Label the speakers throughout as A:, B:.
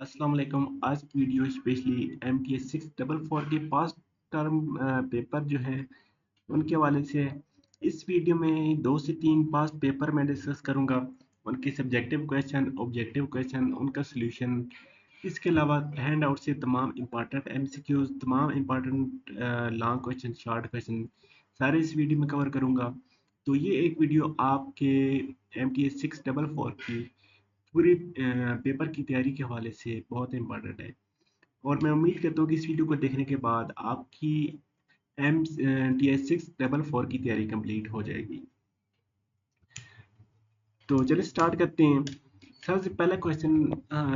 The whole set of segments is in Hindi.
A: अस्सलाम वालेकुम। आज की वीडियो स्पेशली MTS 644 के पास टर्म पेपर जो है उनके हवाले से है। इस वीडियो में 2 से 3 पास पेपर मैं डिस्कस करूंगा, उनके सब्जेक्टिव क्वेश्चन, ऑब्जेक्टिव क्वेश्चन, उनका सोल्यूशन। इसके अलावा हैंड आउट से तमाम इंपॉर्टेंट MCQs, तमाम important long question, short question सारे इस वीडियो में कवर करूंगा। तो ये एक वीडियो आपके MTS 644 की पूरी पेपर की तैयारी के हवाले से बहुत इंपॉर्टेंट है। और मैं उम्मीद करता हूँ कि इस वीडियो को देखने के बाद आपकी MTS 644 की तैयारी कंप्लीट हो जाएगी। तो चलिए स्टार्ट करते हैं। सबसे पहला क्वेश्चन,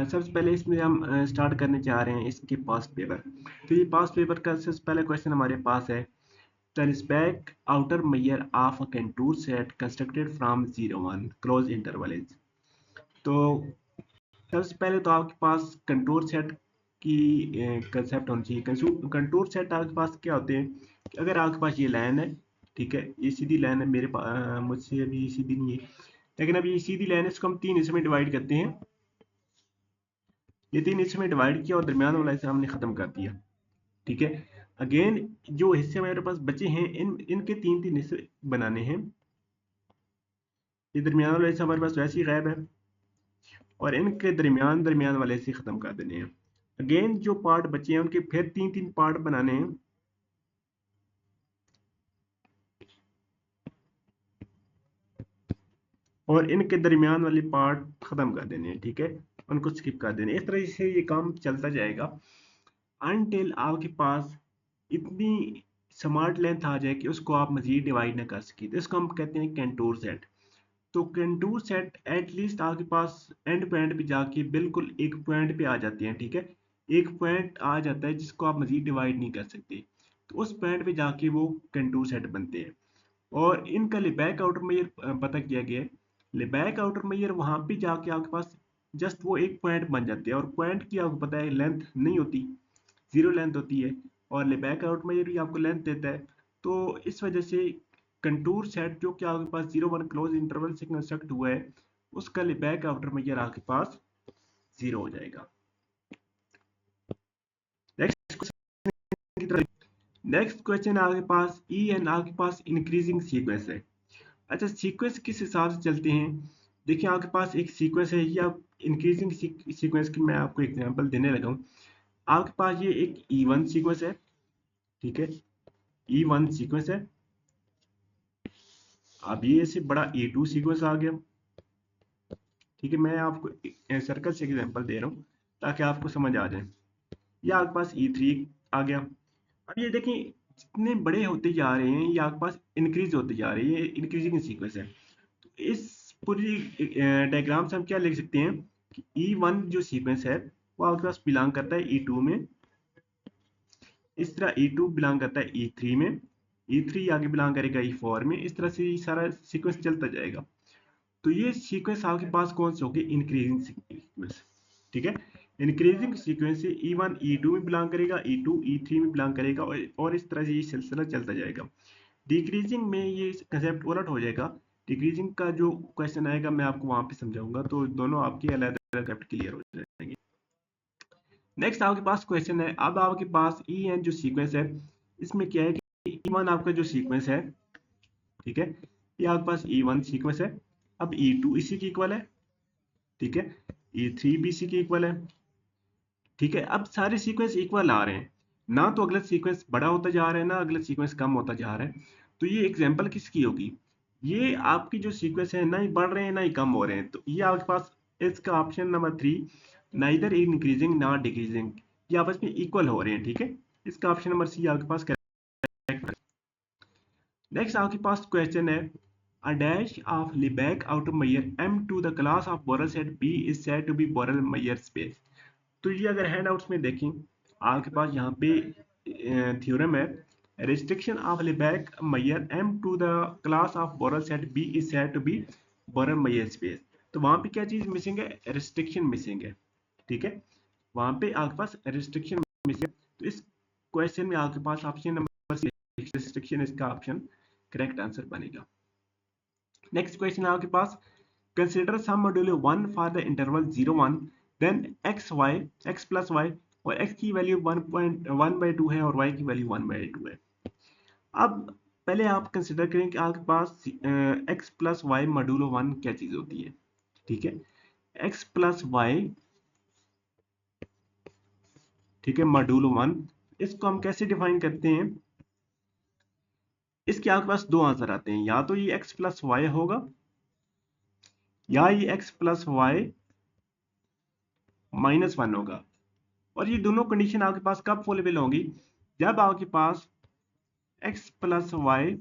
A: सबसे पहले इसमें हम स्टार्ट करने जा रहे हैं इसके पास्ट पेपर। तो ये पास्ट पेपर का सबसे पहला क्वेश्चन हमारे पास है, the respect outer measure of a contour set constructed from 0 1 close interval is। तो सबसे पहले तो आपके पास कंटूर सेट की कंसेप्ट होनी चाहिए। कंटूर सेट आपके पास क्या होते हैं कि अगर आपके पास ये लाइन है, ठीक है, ये सीधी लाइन है, मेरे पास मुझसे अभी ये सीधी नहीं है, लेकिन अब ये सीधी लाइन है, इसको हम 3 हिस्सों में डिवाइड करते हैं। ये 3 हिस्सों में डिवाइड किया और दरमियान वाला हिस्सा हमने खत्म कर दिया, ठीक है। अगेन जो हिस्से मेरे पास बचे हैं, इनके 3 3 हिस्से बनाने हैं। ये दरमियान वाला हिस्सा हमारे पास वैसे ही गायब है और इनके दरमियान वाले से खत्म कर देने हैं। अगेन जो पार्ट बचे हैं उनके फिर 3 3 पार्ट बनाने हैं। और इनके दरमियान वाले पार्ट खत्म कर देने हैं, ठीक है, उनको स्किप कर देने। इस तरह से ये काम चलता जाएगा अनटिल आपके पास इतनी स्मार्ट लेंथ आ जाए कि उसको आप मजीद डिवाइड ना कर सके। तो इसको हम कहते हैं कंटूर सेट। तो कंटूर सेट एटलीस्ट आपके पास एंड पॉइंट पे जाके बिल्कुल एक पॉइंट पे आ जाते हैं, ठीक है। एक पॉइंट आ जाता है जिसको आप मजीद डिवाइड नहीं कर सकते, तो उस पॉइंट पे जाके वो कंटूर सेट बनते हैं। और इनका लेबैक आउटर मेजर पता किया गया है। लेबैक आउटर मेजर वहां पे जाके आपके पास जस्ट वो एक पॉइंट बन जाते हैं, और पॉइंट की आपको पता है लेंथ नहीं होती, जीरो लेंथ होती है। और लेबैक आउट मेजर भी आपको लेंथ देता है। तो इस वजह से कंटूर सेट जो कि आपके पास 0 1 क्लोज इंटरवल से कंस्ट्रक्ट हुआ है, उसका लेबैक आउटर मेजर आपके पास 0 हो जाएगा। नेक्स्ट नेक्स्ट क्वेश्चन आपके पास ई एन आपके पास इंक्रीजिंग सीक्वेंस है। अच्छा, सीक्वेंस किस हिसाब से चलते हैं? देखिए आपके पास एक सीक्वेंस है, ये आप इंक्रीजिंग सीक्वेंस की मैं आपको एग्जांपल देने लगा हूँ। आपके पास ये एक E1 सीक्वेंस है, ठीक है, E1 सीक्वेंस है। अब ये से बड़ा E2 सीक्वेंस आ गया, ठीक है। मैं आपको सर्कल से एग्जांपल दे रहा हूँ ताकि आपको समझ आ जाए। ये आपके पास E3 आ गया। अब ये देखिए जितने बड़े होते जा रहे हैं ये आपके पास इंक्रीज होते जा रहे हैं, ये इंक्रीजिंग सीक्वेंस है। तो इस पूरी डायग्राम से हम क्या लिख सकते हैं कि E1 जो सीक्वेंस है वो आपके पास बिलोंग करता है E2 में। इस तरह E2 बिलोंग करता है E3 में। E3 आगे बिलोंग करेगा E4 में। इस तरह से ये सारा सीक्वेंस चलता जाएगा। तो ये सीक्वेंस आपके पास कौन सी होगी? इंक्रीजिंग सीक्वेंस, ठीक है। इंक्रीजिंग सीक्वेंस से E1 E2 में बिलोंग करेगा, E2 E3 में बिलोंग करेगा, और इस तरह से ये सिलसिला चलता जाएगा। डिक्रीजिंग में ये कंसेप्ट उलट हो जाएगा। डिक्रीजिंग का जो क्वेश्चन आएगा मैं आपको वहां पे समझाऊंगा, तो दोनों आपके अलग अलग कंसेप्ट क्लियर हो जाएंगे। नेक्स्ट आपके पास क्वेश्चन है, अब आपके पास ई एन जो सीक्वेंस है, इसमें क्या है कि E1 आपका जो सीक्वेंस है, ठीक है, ये आपके पास E1 सीक्वेंस है। अब E2 इसी की इक्वल है, ठीक है, E3 भी इसी की इक्वल है, ठीक है। अब सारे सीक्वेंस इक्वल आ रहे हैं, ना तो अगला सीक्वेंस बड़ा होता जा रहा है ना अगला सीक्वेंस कम होता जा रहा है। तो ये एग्जांपल किसकी होगी? ये आपकी जो सीक्वेंस है ना ही बढ़ रहे हैं ना ही कम हो रहे हैं, तो ये आपके पास इसका option number 3, neither increasing not decreasing, ये आपस में इक्वल हो रहे हैं, ठीक है। इसका ऑप्शन नंबर सी आपके पास करेक्ट। नेक्स्ट आपके पास क्वेश्चन है, a dash of Lebesgue outer measure M to the class of Borel set B is said to be Borel measure space। तो ये अगर हैंड आउट्स में देखें आपके पास यहाँ पे थ्योरम है, restriction of Lebesgue measure M to the class of Borel set B is said to be Borel measure space। तो वहां पे क्या चीज मिसिंग है? रिस्ट्रिक्शन मिसिंग है, ठीक है। वहां पे आपके पास रिस्ट्रिक्शन मिसिंग है। तो इस क्वेश्चन में आपके पास ऑप्शन नंबर रिस्ट्रिक्शन इसका ऑप्शन करेक्ट आंसर बनेगा। नेक्स्ट क्वेश्चन आपके पास, consider sum modulo 1 for the interval 0 1, then X plus Y, और x की वैल्यू 1/2 है और y की वैल्यू 1/2 है। अब पहले आप कंसिडर करें कि आपके पास x प्लस वाई मॉड्यूलो 1 क्या चीज होती है। ठीक है, x प्लस वाई, ठीक है, मॉड्यूलो 1, इसको हम कैसे डिफाइन करते हैं। इसके आपके पास दो आंसर आते हैं, या तो ये x प्लस वाई होगा या ये x प्लस वाई -1 होगा। और ये दोनों कंडीशन आपके पास कब फुलफिल होंगी, जब आपके पास x plus Y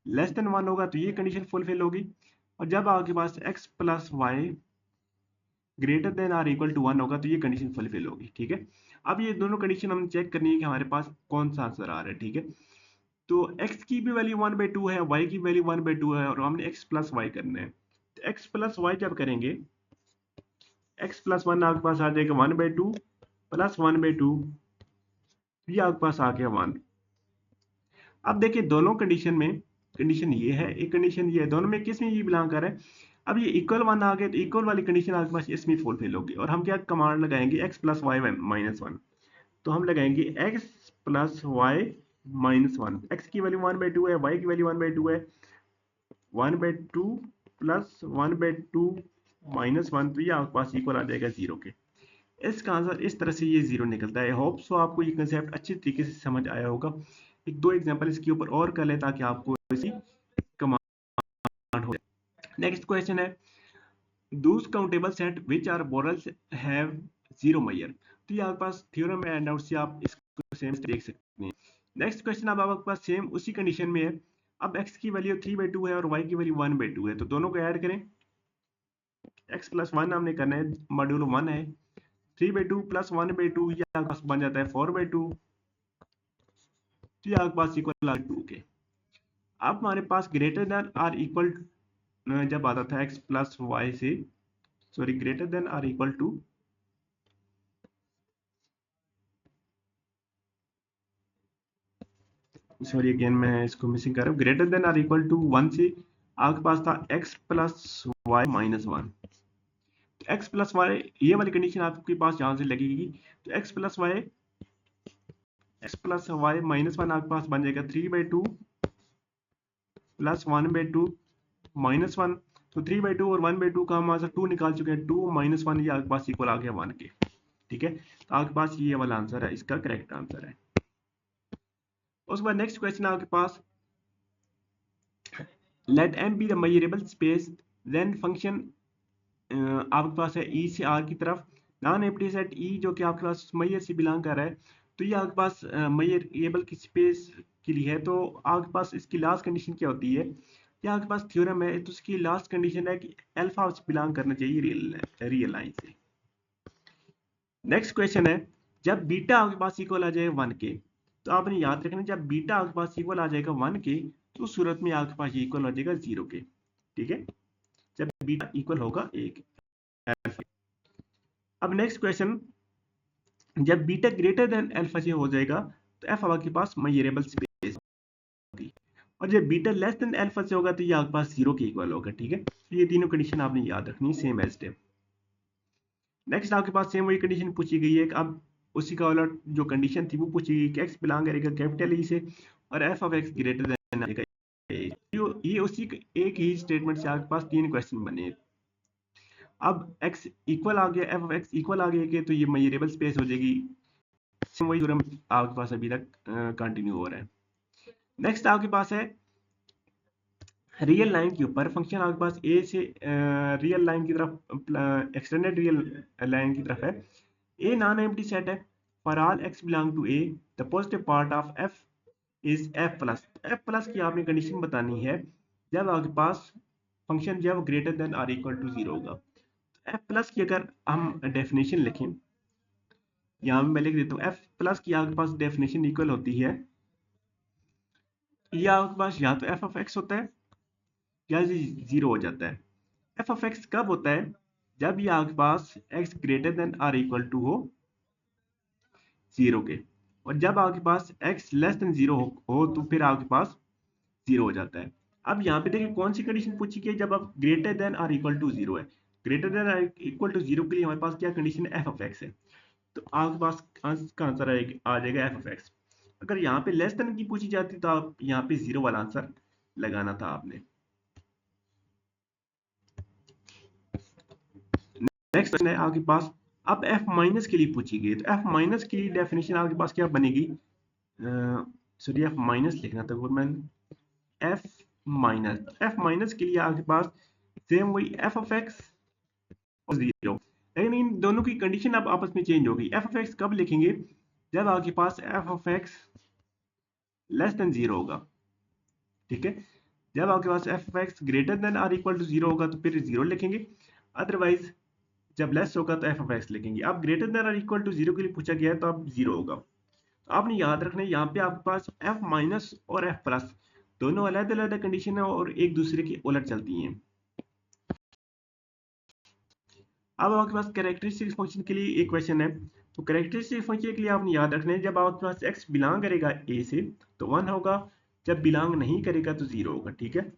A: less than 1 होगा तो ये कंडीशन फुलफिल होगी, और जब आपके पास x plus Y greater than or equal to 1 होगा तो ये कंडीशन फुलफिल होगी। ठीक है, अब ये दोनों कंडीशन हम चेक करनी है कि हमारे पास कौन सा आंसर आ रहा है। ठीक है, तो x की भी वैल्यू 1/2 है, y की वैल्यू 1/2 है, और हमने x प्लस वाई करना है। तो x प्लस वाई जब करेंगे, x प्लस 1 आपके पास आ जाएगा 1/2 प्लस 1/2, ये आपके पास आ गया 1। अब देखिए दोनों कंडीशन में, कंडीशन ये है, एक कंडीशन ये है, दोनों में किस में ये बिलोंग कर रहा है। अब ये इक्वल 1 आ गया तो इक्वल वाली कंडीशन आपके पास इसमें फुलफिल होगी, और हम क्या कमांड लगाएंगे, x प्लस वाई -1। तो हम लगाएंगे x प्लस वाई -1, x की वैल्यू 1/2 है, y की वैल्यू 1/2 है, 1/2 प्लस 1/2 -1, तो ये आपके पास इक्वल आ जाएगा 0 के। इसका आंसर इस तरह से ये 0 निकलता है। होप सो आपको ये कंसेप्ट अच्छी तरीके से समझ आया होगा। एक दो एग्जांपल इसके ऊपर और कर ले ताकि आपको इसी कमांड हो जाए। नेक्स्ट क्वेश्चन है, those countable set which are borals have zero measure। तो ये आपके पास थ्योरम एंड आउट से आप इसको सेम देख सकते हैं। नेक्स्ट क्वेश्चन अब आपके पास सेम उसी कंडीशन में है। अब x की वैल्यू 3/2 है और y की वैल्यू 1/2 है, तो दोनों को ऐड करें। x प्लस 1 हमने करना है, मॉड्यूलो 1 है, 3/2 प्लस 1/2, ये आपके पास बन जाता है 4/2, तो ये आपके पास इक्वल आ 2 के। अब हमारे पास ग्रेटर देन आर इक्वल जब आता था x प्लस वाई से, sorry greater than or equal to, sorry again मैं इसको मिसिंग कर रहा हूँ, greater than or equal to 1 से आपके पास था x प्लस वाई -1। तो x प्लस वाई, ये वाली कंडीशन आपके पास यहाँ से लगेगी, तो x प्लस वाई -1 आपके पास बन जाएगा 3/2 प्लस 1/2 -1। तो 3/2 और 1/2 का हम आंसर 2 निकाल चुके हैं, 2 -1, ये आपके पास इक्वल आ गया 1 के। ठीक है, तो आपके पास ये वाला आंसर है, इसका करेक्ट आंसर है। उसके बाद नेक्स्ट क्वेश्चन आपके पास, let m be the measurable space, then function आपके पास है e से r की तरफ, नॉन एम्प्टी सेट e जो कि आपके पास मेजर से बिलोंग कर रहा है, तो ये आपके पास मेजरेबल की स्पेस के लिए है। तो आपके पास इसकी लास्ट कंडीशन क्या होती है, ये आपके पास थ्योरम है, तो इसकी लास्ट कंडीशन है कि अल्फा से बिलोंग करना चाहिए रियल लाइन से। नेक्स्ट क्वेश्चन है, जब बीटा आपके पास इक्वल आ जाए 1 के, तो आपने याद रखना जब बीटा आपके पास इक्वल आ जाएगा 1 के, तो उस सूरत में आपके पास इक्वल हो जाएगा 0 के। ठीक है, जब बीटा इक्वल होगा 1। अब नेक्स्ट क्वेश्चन, जब बीटा ग्रेटर देन अल्फा से हो जाएगा तो एफ आपके पास मेजरेबल स्पेस होगी, और जब बीटा लेस देन अल्फा से होगा तो ये आपके पास 0 के इक्वल होगा। ठीक है, तो ये तीनों कंडीशन आपने याद रखनी है सेम एज टेप। नेक्स्ट आपके पास सेम वही कंडीशन पूछी गई है, अब उसी का उलट जो कंडीशन थी वो पूछी गई कि एक्स बिलोंग करेगा कैपिटल ई से और f of x greater then आएगा। ये उसी एक ही स्टेटमेंट से आपके पास 3 क्वेश्चन बने। अब x इक्वल आ गया, एफ ऑफ एक्स इक्वल आ गया तो ये मेजरेबल स्पेस हो जाएगी। वही थ्योरम आपके पास अभी तक कंटिन्यू हो रहा है। नेक्स्ट आपके पास है रियल लाइन के ऊपर फंक्शन आपके पास ए से रियल लाइन की तरफ, एक्सटेंडेड रियल लाइन की तरफ है। ए नॉन एम्प्टी सेट है, for all x belong to A the positive part of f is f plus. F plus की आपने कंडीशन बतानी है जब आपके पास फंक्शन जब greater than or equal to 0 होगा। एफ प्लस की अगर हम डेफिनेशन लिखें, यहाँ मैं लिख देता हूँ, एफ प्लस की आपके पास डेफिनेशन इक्वल होती है, ये आपके पास या तो एफ ऑफ एक्स होता है या 0 हो जाता है। एफ ऑफ एक्स कब होता है, जब ये आपके पास X greater than or equal to हो 0 के, और जब आपके पास एक्स लेस देन 0 हो तो फिर आपके पास 0 हो जाता है। अब यहाँ पे देखिए कौन सी कंडीशन पूछी गई, जब आप greater than or equal to 0 है, greater than equal to zero के लिए हमारे पास क्या कंडीशन है, एफ ऑफ एक्स है। तो आपके पास का आंसर आ जाएगा एफ ऑफ एक्स। अगर यहाँ पे लेस देन की पूछी जाती तो आप यहाँ पे जीरो वाला आंसर लगाना था आपने। नेक्स्ट क्वेश्चन है आपके पास, अब एफ माइनस के लिए पूछी गई, तो एफ माइनस की डेफिनेशन आपके पास क्या बनेगी, सॉरी एफ माइनस लिखना था मैंने, एफ माइनस के लिए आपके पास सेम वही एफ ऑफ एक्स और जीरो, लेकिन इन दोनों की कंडीशन अब आपस में चेंज होगी। एफ ऑफ एक्स कब लिखेंगे, जब आपके पास f of x less than zero होगा, ठीक है। जब आपके पास f of x greater than or equal to zero होगा तो फिर जीरो लिखेंगे, अदरवाइज जब लेस होगा तो एफ ऑफ एक्स लिखेंगे। अब greater than or equal to zero के लिए पूछा गया है तो अब जीरो होगा। तो आपने याद रखना है यहाँ पे आपके पास एफ माइनस और एफ प्लस दोनों अलग अलग कंडीशन है और एक दूसरे की उलट चलती हैं। अब आपके पास कैरेक्टरिस्टिक फंक्शन के लिए एक क्वेश्चन है, तो कैरेक्टरिस्टिक फंक्शन के लिए आपने याद रखना है जब आपके पास x बिलोंग करेगा a से तो 1 होगा, जब बिलोंग नहीं करेगा तो 0 होगा, ठीक है।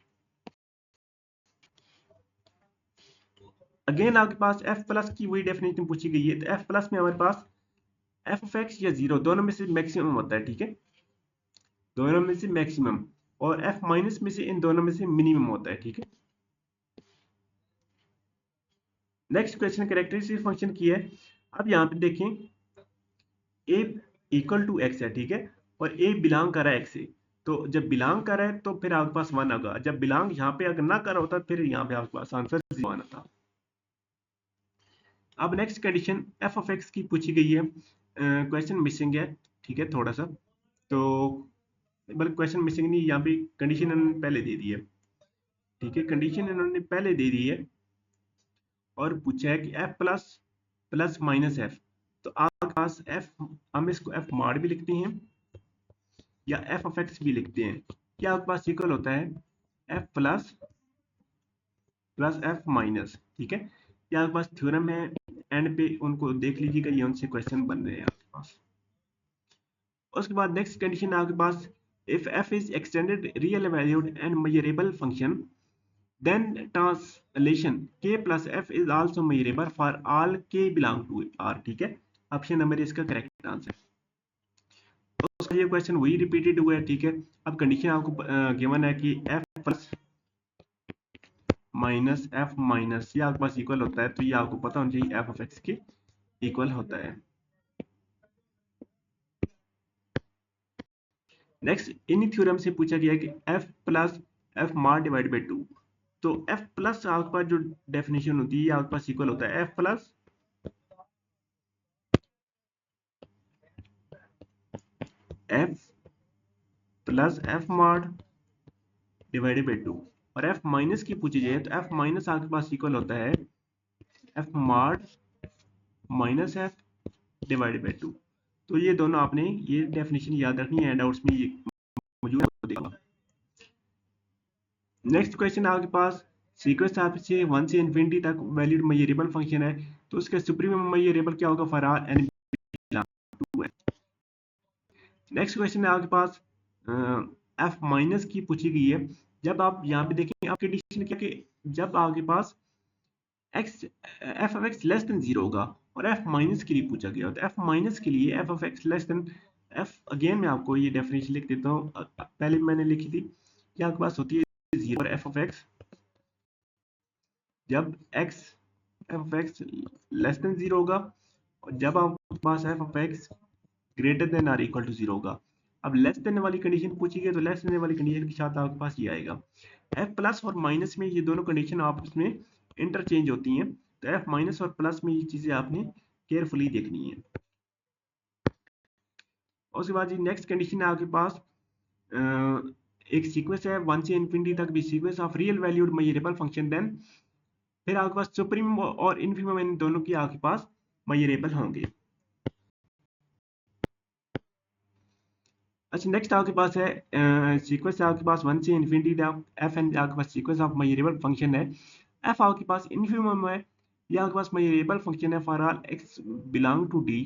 A: अगेन आपके पास f प्लस की वही डेफिनेशन पूछी गई है, तो f प्लस में हमारे पास f ऑफ x या 0 दोनों में से मैक्सिमम होता है, ठीक है, दोनों में से मैक्सिमम, और f माइनस में से इन दोनों में से मिनिमम होता है, ठीक है। नेक्स्ट क्वेश्चन कैरेक्टरिस्टिक फंक्शन की है। अब यहाँ पे देखें a इक्वल टू एक्स है, ठीक है, और a बिलोंग कर रहा है x से, तो जब बिलोंग कर रहा है तो फिर आपके पास 1 होगा, जब बिलोंग यहाँ पे अगर ना कर रहा होता फिर यहाँ पे आपके पास आंसर 0 आना था। अब next condition f of x की पूछी गई है, क्वेश्चन मिसिंग है, ठीक है, थोड़ा सा, तो बल्कि क्वेश्चन मिसिंग नहीं, यहाँ पे कंडीशन इन्होंने पहले दे दी है, ठीक है, कंडीशन इन्होंने पहले दे दी है और पूछा है कि f plus plus minus F, तो आपके पास f, हम इसको f मार भी लिखते हैं या f ऑफ x भी लिखते हैं, क्या आपके पास इक्वल होता है f plus plus f minus, ठीक है। ये आपके पास थ्योरम है, एंड पे उनको देख लीजिएगा, ये उनसे क्वेश्चन बन रहे हैं आपके पास। उसके बाद नेक्स्ट कंडीशन है आपके पास, if f is extended real valued and measurable function then translation k plus f is also measurable for all k belong to r, ठीक है, ऑप्शन नंबर इसका करेक्ट आंसर। तो उसका ये क्वेश्चन वही रिपीटेड हुआ है, ठीक है। अब कंडीशन आपको गिवन है कि f plus minus f minus ये आपके पास इक्वल होता है, तो ये आपको पता होना चाहिए एफ ऑफ एक्स के इक्वल होता है। नेक्स्ट इन्हीं थ्योरम से पूछा गया कि f प्लस एफ मार डिवाइड बाई टू, तो f प्लस आपके पास जो डेफिनेशन होती है आपके पास इक्वल होता है f plus f plus F मार डिवाइडेड बाई टू, और f माइनस की पूछी जाए तो f माइनस आपके पास इक्वल होता है f मार minus F divided by two. तो ये दोनों आपने ये डेफिनेशन याद रखनी है, हैंडआउट्स में ये मौजूद है। नेक्स्ट क्वेश्चन आपके पास सीक्वेंस आपसे 1 से इन्फिनिटी तक वैलिड मेजरेबल फंक्शन है, तो उसका सुप्रीम मेजरेबल क्या होगा, फॉर आर एन टू है। नेक्स्ट क्वेश्चन है आपके पास एफ माइनस की पूछी गई है, जब आप यहाँ पे देखें आप कंडीशन क्या कि जब आपके पास x f of x less than zero होगा, और एफ माइनस के लिए पूछा गया, तो एफ माइनस के लिए F of x less then F, again मैं आपको ये डेफिनेशन लिख देता हूँ, पहले मैंने लिखी थी कि आपके पास होती है जीरो और एफ ऑफ एक्स, जब x f of x less than zero होगा, और जब आपके पास f of x greater than or equal to zero होगा। अब लेस देन वाली कंडीशन पूछी गई तो लेस देन वाली कंडीशन के साथ आपके पास ये आएगा। एफ प्लस और माइनस में ये दोनों कंडीशन आपस में इंटरचेंज होती हैं, तो एफ माइनस और प्लस में ये चीजें आपने केयरफुली देखनी है। उसके बाद नेक्स्ट कंडीशन है आपके पास एक सीक्वेंस है 1 से इन्फिनिटी तक भी sequence of real valued measurable function, then फिर आपके पास सुप्रीम और इनफिमम इन दोनों की आपके पास मेजरेबल होंगे। अच्छा नेक्स्ट आपके पास है सीक्वेंस आपके पास 1 से इन्फिनिटी तक एफ एन आपके पास सीक्वेंस ऑफ मेजरेबल फंक्शन है, एफ आपके पास इनफिमम है, ये आपके पास मेजरेबल फंक्शन है for all x belong to D,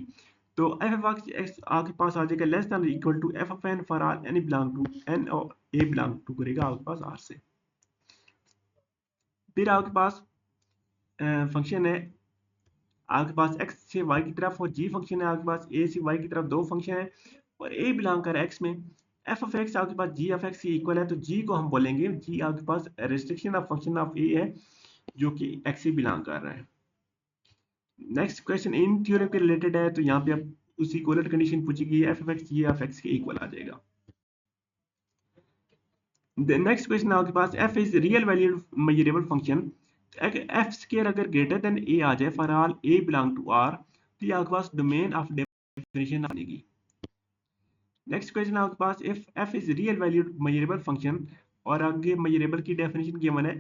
A: तो एफ ऑफ एक्स आपके पास आ जाएगा less than equal to f of n for all n belong to N, और ए बिलोंग टू करेगा आपके पास आर से। फिर आपके पास फंक्शन है आपके पास x से y की तरफ, और g फंक्शन है आपके पास a से y की तरफ, दो फंक्शन है और a बिलोंग कर x में, f ऑफ x आपके पास g ऑफ x के इक्वल है, तो g को हम बोलेंगे g आपके पास restriction of function of a है जो कि x से बिलोंग कर रहा है। नेक्स्ट क्वेश्चन इन थ्योरम के रिलेटेड है, तो यहाँ पे अब उसी इक्वलेंट कंडीशन पूछी गई है, f of x g of x के इक्वल आ जाएगा। नेक्स्ट क्वेश्चन आपके पास f is real valued measurable function, f square अगर ग्रेटर देन ए आ जाए for all a belong to r, तो ये आपके पास डोमेन ऑफ डेफिनेशन आएगी। नेक्स्ट क्वेश्चन आपके पास if f is real valued measurable function, और आगे मेजरेबल की डेफिनेशन गिवन है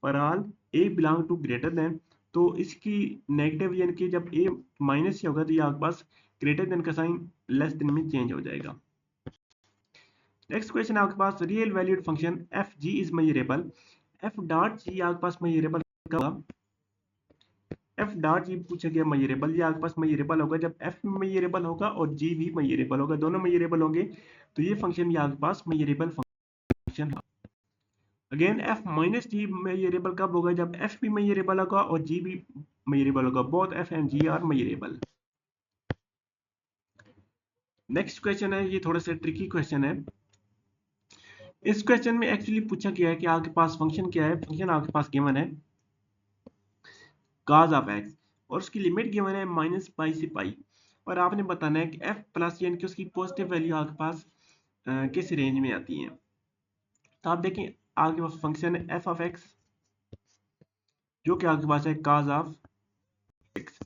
A: for all a belong to greater then, तो इसकी नेगेटिव यानी कि जब ए माइनस से होगा तो ये आपके पास ग्रेटर देन का साइन लेस देन में चेंज हो जाएगा। नेक्स्ट क्वेश्चन आपके पास real valued function f g is measurable, f dot g आपके पास मेजरेबल होगा, एफ डॉट जी पूछा गया मेजरेबल, ये आपके पास मेजरेबल होगा जब एफ मेजरेबल होगा और जी भी मेजरेबल होगा, दोनों मेजरेबल होंगे तो ये फंक्शन भी आपके पास मेजरेबल फंक्शन होगा। अगेन एफ माइनस जी मेजरेबल कब होगा, जब एफ भी मेजरेबल होगा और जी भी मेजरेबल होगा, both f and g are measurable. Next question है, ये थोड़ा सा ट्रिकी क्वेश्चन है। इस क्वेश्चन में एक्चुअली पूछा गया है कि आपके पास फंक्शन क्या है, फंक्शन आपके पास गिवन है cos ऑफ x और उसकी लिमिट गिवन है माइनस पाई से पाई, और आपने बताना है कि f प्लस यानी कि उसकी पॉजिटिव वैल्यू आपके पास किस रेंज में आती है। तो आप देखें आपके पास फंक्शन है f ऑफ x जो कि आपके पास है cos ऑफ x,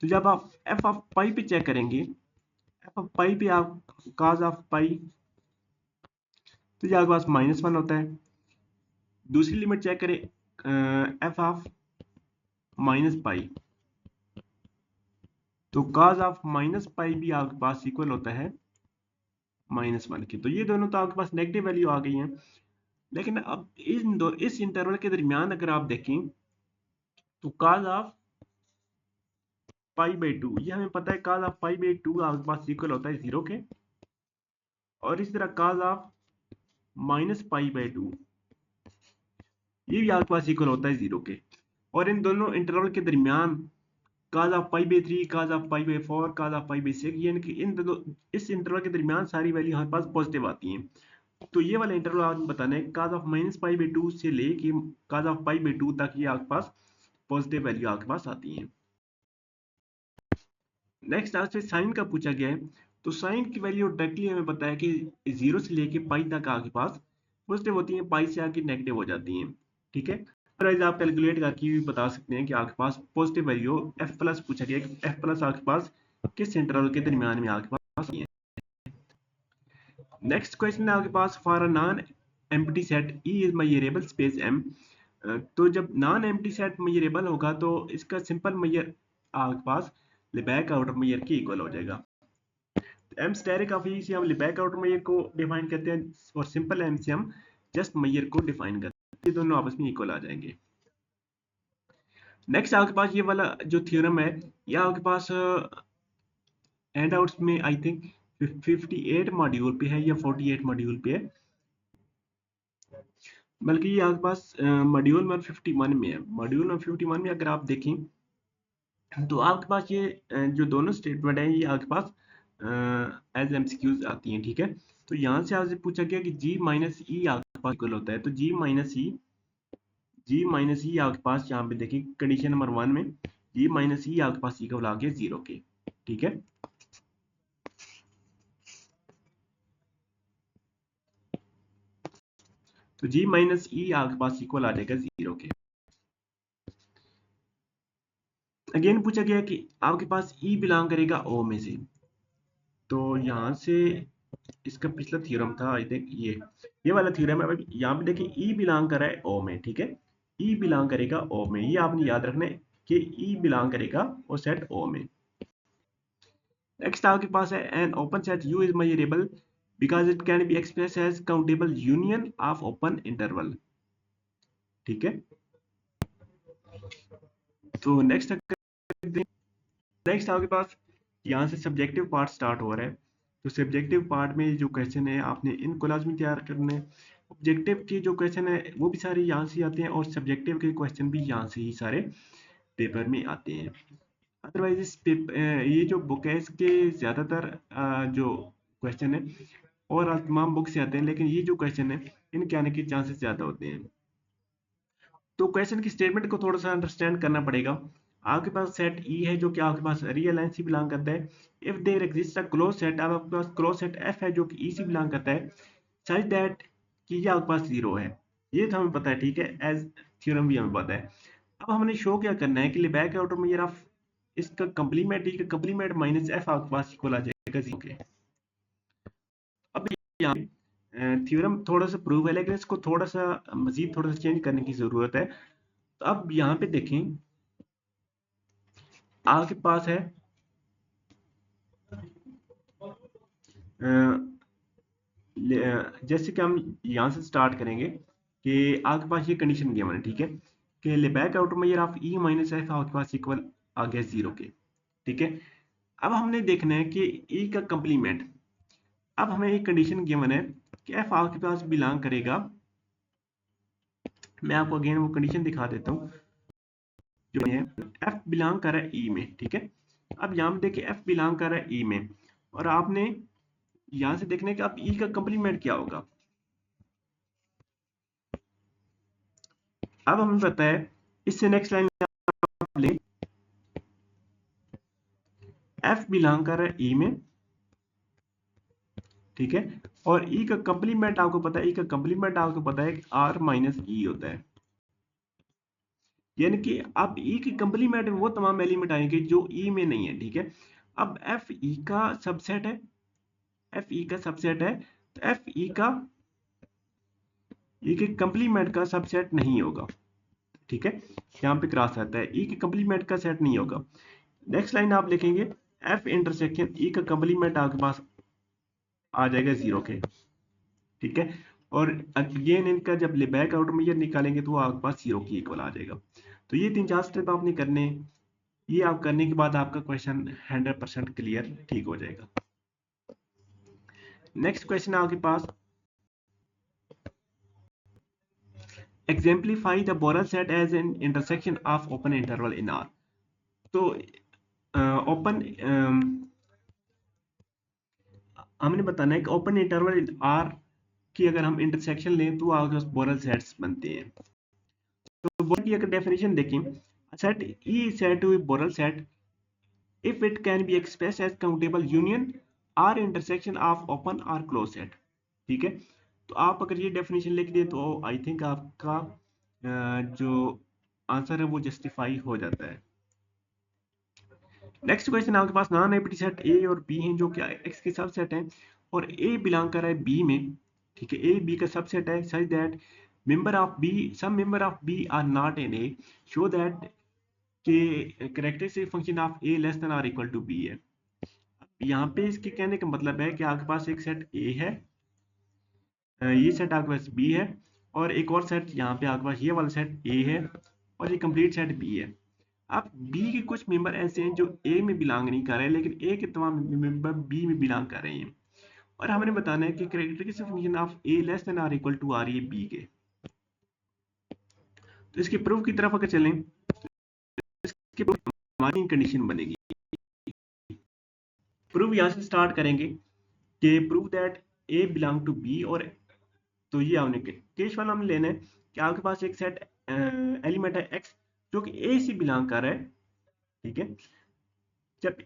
A: तो जब आप f ऑफ पाई पे चेक करेंगे, f ऑफ पाई पे आप cos ऑफ पाई, तो ये आपके पास -1 होता है। दूसरी लिमिट चेक करें f ऑफ माइनस पाई, तो cos ऑफ माइनस पाई भी आपके पास इक्वल होता है -1 के, तो ये दोनों तो आपके पास नेगेटिव वैल्यू आ गई हैं। लेकिन अब इस इंटरवल के दरमियान अगर आप देखें तो cos ऑफ पाई/2, ये हमें पता है cos ऑफ पाई/2 आपके पास इक्वल होता है 0 के, और इस तरह cos ऑफ माइनस पाई/2 ये भी आपके पास इक्वल होता है 0 के, और इन दोनों इंटरवल के दरमियान cos ऑफ पाई/3, cos ऑफ पाई/4, cos ऑफ पाई/6, यानी कि इन दोनों इस इंटरवल के दरमियान सारी वैल्यू हमारे पास पॉजिटिव आती हैं। तो ये वाला इंटरवल आपको बताना है cos ऑफ माइनस पाई/2 से लेके cos ऑफ पाई/2 तक ये आपके पास पॉजिटिव वैल्यू आपके पास आती है। नेक्स्ट आपसे साइन का पूछा गया है, तो साइन की वैल्यू डायरेक्टली हमें पता है कि 0 से लेके पाई तक आपके पास पॉजिटिव होती हैं, पाई से आके नेगेटिव हो जाती हैं, ठीक है। अदरवाइज आप कैलकुलेट करके भी बता सकते हैं कि आपके पास पॉजिटिव वैल्यू एफ प्लस पूछा गया है, एफ प्लस आपके पास किस इंटरवल के दरमियान में आपके पास है। नेक्स्ट क्वेश्चन है आपके पास for a non empty set e is measurable space m, तो जब नॉन एम्प्टी सेट मेजरेबल होगा तो इसका सिंपल मेजर आपके पास लिबैक आउटर मेजर के इक्वल हो जाएगा। एम स्टेरिक ऑफ ई से हम लिबैक आउटर मेजर को डिफाइन करते हैं और सिंपल एम से हम जस्ट मेजर को डिफाइन करते हैं, ये दोनों आपस में इक्वल आ जाएंगे। नेक्स्ट आपके पास ये वाला जो थ्योरम है ये आपके पास हैंड आउट्स में आई थिंक 58 मॉड्यूल पे है या 48 मॉड्यूल पे है, बल्कि ये आपके पास मॉड्यूल 151 में है। मॉड्यूल 151 में अगर आप देखें तो आपके पास ये जो दोनों स्टेटमेंट हैं ये आपके पास एज एमसीक्यूज आती हैं, ठीक है। तो यहाँ से आपसे पूछा गया कि g माइनस ई आपके पास इक्वल होता है, तो g माइनस ई आपके पास यहाँ पे देखिए कंडीशन नंबर 1 में g माइनस ई आपके पास इक्वल आ गया 0 के, ठीक है। तो g माइनस ई आपके पास इक्वल आ जाएगा 0 के। अगेन पूछा गया कि आपके पास e बिलोंग करेगा o में से, तो यहाँ से इसका पिछला थ्योरम था आई थिंक ये वाला थ्योरम है। यहाँ पे देखिए ई बिलोंग कर रहा है ओ में, ठीक है, ई बिलोंग करेगा ओ में, ये आपने याद रखना है कि ई बिलोंग करेगा वो सेट ओ में। नेक्स्ट आपके पास है an open set U is measurable because it can be express as countable union of open interval, ठीक है। तो नेक्स्ट आपके पास यहाँ से सब्जेक्टिव पार्ट स्टार्ट हो रहा है, तो सब्जेक्टिव पार्ट में जो क्वेश्चन है आपने इनको लाजमी तैयार करने हैं। ऑब्जेक्टिव के जो क्वेश्चन है वो भी सारे यहाँ से आते हैं और सब्जेक्टिव के क्वेश्चन भी यहाँ से ही सारे पेपर में आते हैं। अदरवाइज ये जो बुक है इसके ज़्यादातर जो क्वेश्चन है और तमाम बुक से आते हैं, लेकिन ये जो क्वेश्चन है इनके आने के चांसेस ज़्यादा होते हैं। तो क्वेश्चन की स्टेटमेंट को थोड़ा सा अंडरस्टैंड करना पड़ेगा। आपके पास सेट ई है जो कि आपके पास रियल लाइन से बिलोंग करता है। If there exist a close set, अब आपके पास क्लोज सेट एफ है जो कि ई से बिलोंग करता है, सच दैट कि ये आपके पास जीरो है। ये तो हमें पता है, ठीक है, एज थ्योरम भी हमें पता है। अब हमने शो क्या करना है कि लेबैक आउटर में ऑफ इसका कंप्लीमेंट, ई का कंप्लीमेंट माइनस एफ आपके पास इक्वल आ जाएगा जीरो के। अब यहाँ थ्योरम थोड़ा सा प्रूव है, लेकिन इसको थोड़ा सा मजीद थोड़ा सा चेंज करने की जरूरत है। तो अब यहाँ पे देखें, आपके पास है जैसे कि हम यहाँ से स्टार्ट करेंगे कि आपके पास ये कंडीशन गिवन है, ठीक है, कि Lebesgue outer measure of e minus f आपके पास इक्वल आ गया जीरो के, ठीक है। अब हमने देखना है कि ई का कंप्लीमेंट। अब हमें एक कंडीशन गिवन है कि एफ आपके पास बिलोंग करेगा, मैं आपको अगेन वो कंडीशन दिखा देता हूँ जो है, एफ बिलोंग कर रहा है ई में, ठीक है। अब यहाँ पे देखिए एफ बिलोंग कर रहा है ई में, और आपने यहाँ से देखने का अब ई का कंप्लीमेंट क्या होगा। अब हमें पता है, इससे नेक्स्ट लाइन आप ले, एफ बिलोंग कर रहा है ई में, ठीक है, और ई का कंप्लीमेंट आपको पता है, ई का कंप्लीमेंट आपको पता है आर माइनस ई होता है। यानी कि अब ई की कंप्लीमेंट में वो तमाम एलिमेंट आएंगे जो ई में नहीं है, ठीक है। अब एफ ई का सबसेट है, एफ ई का सबसेट है, तो एफ ई का ई के कंप्लीमेंट का सबसेट नहीं होगा, ठीक है। यहाँ पे क्रॉस आता है, ई के कंप्लीमेंट का सेट नहीं होगा। नेक्स्ट लाइन आप लिखेंगे, एफ इंटरसेक्शन ई का कंप्लीमेंट आपके पास आ जाएगा जीरो के, ठीक है। और अगेन इनका जब बैक आउट मेजर निकालेंगे तो वो आपके पास जीरो की इक्वल आ जाएगा। तो ये 3-4 स्टेप आपने करने, ये आप करने के बाद आपका क्वेश्चन 100% क्लियर ठीक हो जाएगा। नेक्स्ट क्वेश्चन है आपके पास, exemplify the Borel set as an intersection of open interval in R। तो ओपन हमने बताना है कि ओपन इंटरवल इन आर की अगर हम इंटरसेक्शन लें तो आपके पास बोरल सेट्स बनते हैं। तो बोरल की अगर डेफिनेशन देखें, set E is said to be Borel set if it can be expressed as countable union or intersection of open or closed set, ठीक है। तो आप अगर ये डेफिनेशन लिख दें तो आई थिंक आपका जो आंसर है वो जस्टिफाई हो जाता है। नेक्स्ट क्वेश्चन आपके पास नॉन एम्प्टी सेट ए और बी हैं जो कि एक्स के सबसेट हैं, और ए बिलोंग कर रहा है बी में, ठीक है, ए बी का सबसेट है, such that member of b, some member of b are not in a, show that के characteristic function of a less than और इक्वल टू बी है। यहाँ पे इसके कहने का मतलब है कि आपके पास एक सेट ए है, ये सेट आपके पास बी है, और एक और सेट यहाँ पे आपके पास ये वाला सेट ए है, और ये कंप्लीट सेट बी है। अब बी के कुछ मेंबर ऐसे हैं जो ए में बिलोंग नहीं कर रहे, लेकिन ए के तमाम मेंबर बी में बिलोंग कर रहे हैं, और हमने बताना है कि characteristic function of a less than और इक्वल टू आर ये बी के। तो इसके प्रूफ की तरफ अगर चलें, इसके proof हमारी कंडीशन बनेगी। प्रूफ यहाँ से स्टार्ट करेंगे कि prove that a belong to b, और तो ये हमने केस वाला हमने लेना है कि आपके पास एक सेट एलिमेंट है एक्स जो कि ए से बिलोंग कर रहा है, ठीक है। जब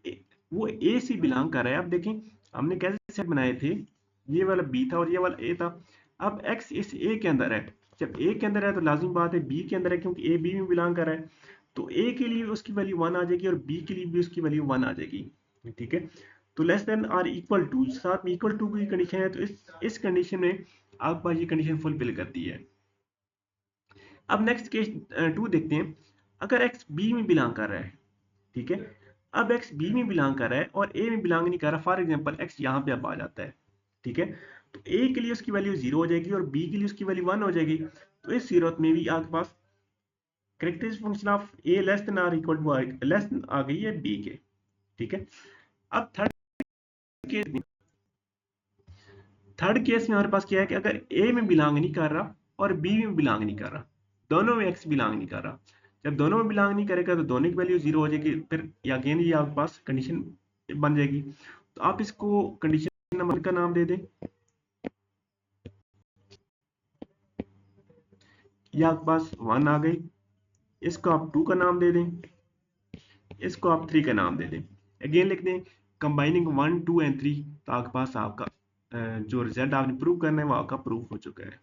A: वो ए से बिलोंग कर रहा है, अब देखें हमने कैसे सेट बनाए थे, ये वाला बी था और ये वाला ए था। अब एक्स इस ए के अंदर है, जब ए के अंदर है तो लाजिम बात है बी के अंदर है, क्योंकि ए बी में बिलोंग कर रहा है, तो ए के लिए उसकी वैल्यू 1 आ जाएगी और बी के लिए भी उसकी वैल्यू 1 आ जाएगी, ठीक है। तो लेस देन और इक्वल टू, साथ में इक्वल टू की कंडीशन है, तो इस कंडीशन में आपके पास ये कंडीशन फुलफिल करती है। अब नेक्स्ट केस 2 देखते हैं, अगर एक्स बी में बिलोंग कर रहा है, ठीक है। अब एक्स बी में बिलोंग कर रहा है और ए में बिलोंग नहीं कर रहा, फॉर एग्जांपल एक्स यहाँ पे अब आ जाता है, ठीक है। तो ए के लिए उसकी वैल्यू 0 हो जाएगी और बी के लिए उसकी वैल्यू 1 हो जाएगी। तो इस सूरत में भी आपके पास characteristic function of a less than और इक्वल टू लेस आ गई है बी के, ठीक है। अब थर्ड केस में हमारे पास क्या है कि अगर ए में बिलोंग नहीं कर रहा और बी में बिलोंग नहीं कर रहा, दोनों में एक्स बिलोंग नहीं कर रहा, जब दोनों में बिलोंग नहीं करेगा तो दोनों की वैल्यू जीरो हो जाएगी, फिर अगेन ये आपके पास कंडीशन बन जाएगी। तो आप इसको कंडीशन नंबर का नाम दे दें, ये आपके पास 1 आ गई, इसको आप 2 का नाम दे दें, इसको आप 3 का नाम दे दें, अगेन लिख दें कंबाइनिंग 1 2 एंड 3, तो आपके पास आपका जो रिजल्ट आपने प्रूव करना है वो आपका प्रूव हो चुका है।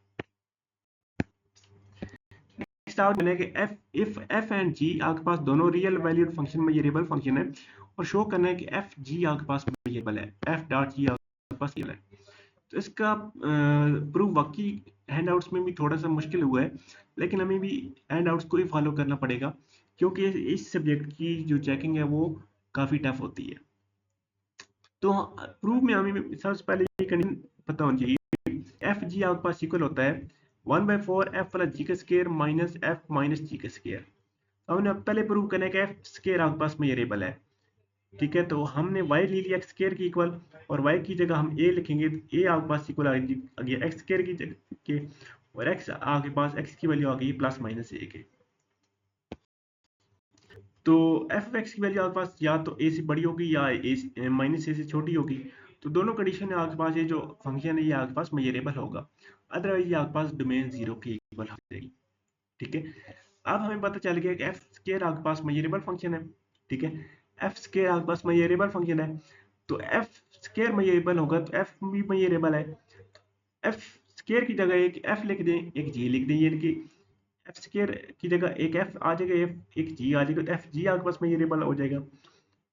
A: नेक्स्ट आप कि एफ इफ एफ एंड जी आपके पास दोनों real valued function measurable function है, और शो करना है कि एफ जी आपके पास मेजरेबल है, एफ डॉट जी आपके पास मेजरेबल है। तो इसका प्रूफ वाकई हैंडआउट्स में भी थोड़ा सा मुश्किल हुआ है, लेकिन हमें भी हैंडआउट्स को ही फॉलो करना पड़ेगा, क्योंकि इस सब्जेक्ट की जो चेकिंग है वो काफ़ी टफ होती है। तो प्रूफ में हमें सबसे पहले ये कंडीशन पता होनी चाहिए, एफ जी आपके पास इक्वल होता है 1/4 एफ प्लस जी का स्क्वायर माइनस एफ माइनस जी का स्क्वायर। हमने पहले प्रूव करना है कि एफ स्क्वायर आपके पास में वेरिएबल है, ठीक है। तो हमने y ले लिया एक्स स्क्वायर की इक्वल, और y की जगह हम a लिखेंगे, तो a आपके पास इक्वल आ गया एक्स स्क्वायर की जगह के, और x आपके पास x की वैल्यू आ गई प्लस माइनस a के। तो एफ एक्स की वैल्यू आपके पास या तो a से बड़ी होगी या माइनस a से छोटी होगी, तो दोनों कंडीशन है आपके पास ये जो फंक्शन है ये आपके पास मेजरेबल होगा, अदरवाइज ये आपके पास डोमेन जीरो के इक्वल हो जाएगी, ठीक है। अब हमें पता चल गया कि एफ स्क्वायर आपके पास मेजरेबल फंक्शन है, ठीक है। एफ स्क्वायर आपके पास मेजरेबल फंक्शन है, तो एफ स्क्वायर मेजरेबल होगा तो एफ भी मेजरेबल है। एफ स्क्वायर की जगह एक एफ लिख दें, एक जी लिख दें, यानी कि एफ स्क्वायर की जगह एक एफ आ जाएगा, एक जी आ जाएगा, तो एफ जी आपके पास मेजरेबल हो जाएगा।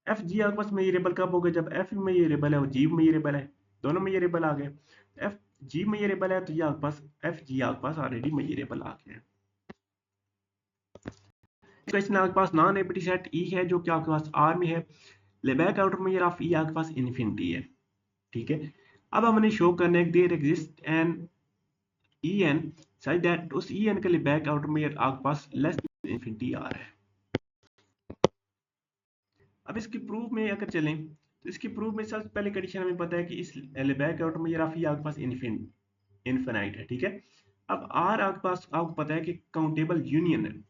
A: एफ जी आपके पास मेजरेबल कब होगा, जब एफ मेजरेबल है और जी मेजरेबल है, दोनों मेजरेबल आ गए। एफ जी मेजरेबल है तो ये आपके पास एफ जी आपके पास ऑलरेडी मेजरेबल आ गए। क्वेश्चन आपके पास नॉन एम्प्टी सेट ई है जो कि आपके पास आर में है, लेबैक आउटर मेजर ऑफ ई आपके पास इन्फिनिटी है, ठीक है। अब हमने शो करना है there exist an e n such that उस ई एन के लिए बैक आउटर मेजर आपके पास लेस देन इन्फिनिटी आ रहा है। अब इसकी प्रूफ में अगर चलें तो इसकी प्रूफ में सबसे पहले कंडीशन हमें पता है कि इस बैक आउटर मेजर ऑफ ई आपके पास इनफिनाइट है, ठीक है। अब आर आपके पास आपको पता है कि काउंटेबल यूनियन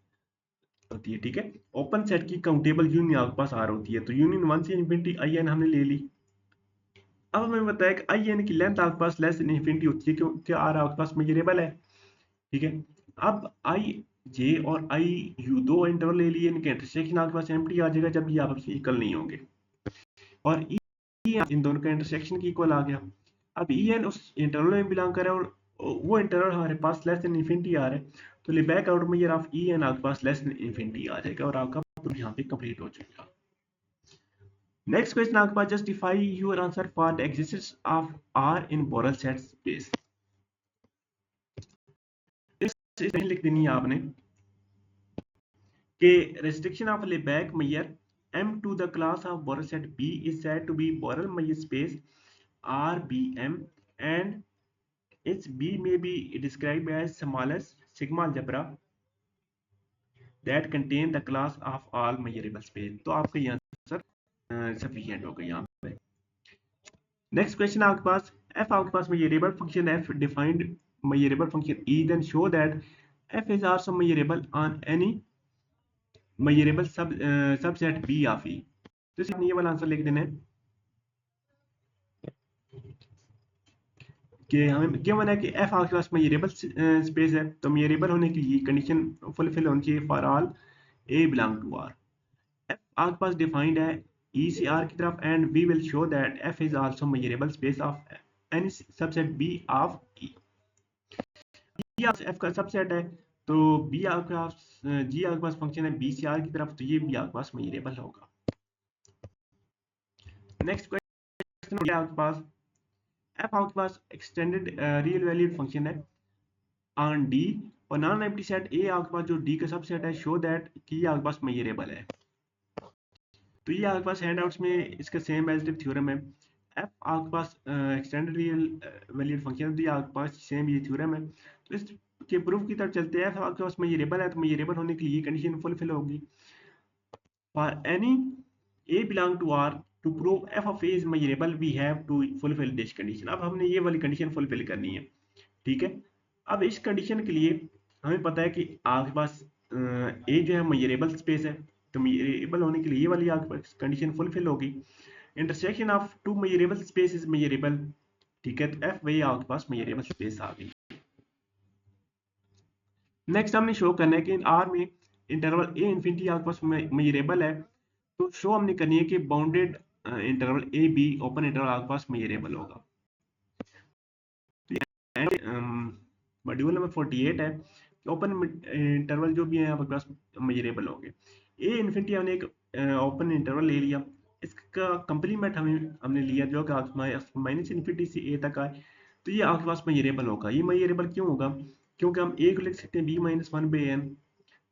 A: होती है, ठीक है। ओपन सेट की काउंटेबल यूनियन आपके पास आर होती है, तो यूनियन 1 से इन्फिनिटी आई एन हमने ले ली। अब हमें बताया कि आई एन की लेंथ आपके पास लेस देन इन्फिनिटी होती है क्योंकि आर आपके पास मेजरेबल है, ठीक है। अब आई जे और आई यू दो इंटरवल ले लिए, इनके इंटरसेक्शन आपके पास एम्प्टी आ जाएगा जब ये आपस में इक्वल नहीं होंगे, और ई इन दोनों का इंटरसेक्शन की इक्वल आ गया। अब ई एन उस इंटरवल में बिलोंग कर रहा है और वो इंटरवल हमारे पास लेस देन इन्फिनिटी आ रहा है, तो बैक आउट में ये ऑफ ई एन आपके पास लेस देन इन्फिनिटी आ जाएगा और आपका यहाँ पे कंप्लीट हो जाएगा। नेक्स्ट क्वेश्चन आपके पास justify your answer for the existence of r in Borel set space. इस लिख देनी है आपने कि restriction of Lebesgue measure M to the class of Borel set B is said to be Borel measure space RBM, and its B may be described as smallest sigma algebra that contain the class of all measurable space। तो आपका ये आंसर सफिशिएंट होगा यहाँ पे। नेक्स्ट क्वेश्चन आपके पास f आपके पास measurable function f defined measurable function e, then show that f is also measurable on any measurable subset B of E। तो इसमें ये वाला आंसर लिख देना है कि हमें गिवन है कि f आपके पास मेजरेबल स्पेस है, तो मेजरेबल होने की ये कंडीशन फुलफिल होनी चाहिए for all a belong to r। f आपके पास डिफाइंड है e से r की तरफ, and we will show that f is also measurable space of any subset B of E। b f का सबसेट है, तो b आपके पास g आपके पास फंक्शन है b से r की तरफ, तो ये भी आपके पास मेजरेबल होगा। नेक्स्ट क्वेश्चन आपके पास f आपके पास एक्सटेंडेड रियल वैल्यूड फंक्शन है ऑन d, और नॉन एम्प्टी सेट a आपके पास जो d का सबसेट है, शो दैट कि ये आपके पास मेजरेबल है। तो ये आपके पास हैंडआउट्स में इसका सेम एज थ्योरम है। f आपके पास एक्सटेंडेड रियल वैल्यूड फंक्शन है, तो ये आपके पास सेम ये थ्योरम है। तो इसके प्रूफ की तरफ चलते हैं। f आपके पास मेजरेबल है, तो मेजरेबल होने के लिए ये कंडीशन फुलफिल होगी for any a belong to R to prove f of a is measurable we have to fulfill this condition। अब हमने ये वाली कंडीशन फुलफिल करनी है, ठीक है। अब इस कंडीशन के लिए हमें पता है कि आपके पास ए जो है मेजरेबल स्पेस है, तो मेजरेबल होने के लिए ये वाली कंडीशन फुलफिल होगी। Intersection of two measurable space is measurable, ठीक है, तो एफ वही आपके पास मेजरेबल स्पेस आ गई। नेक्स्ट हमने शो करना है कि आर में इंटरवल ए इन्फिनिटी आपके पास मेजरेबल है, तो शो हमने करनी है कि bounded interval A be open interval आपके पास मेजरेबल होगा। मॉड्यूल नंबर 48 है, ओपन इंटरवल जो भी है आपके पास मेजरेबल होंगे। ए इन्फिनिटी हमने एक ओपन इंटरवल ले लिया, इसका कंप्लीमेंट हमने लिया जो कि माइनस इन्फिनिटी से ए तक आए, तो ये आपके पास मेजरेबल होगा। ये मेजरेबल क्यों होगा? क्योंकि हम ए को लिख सकते हैं b minus one by n,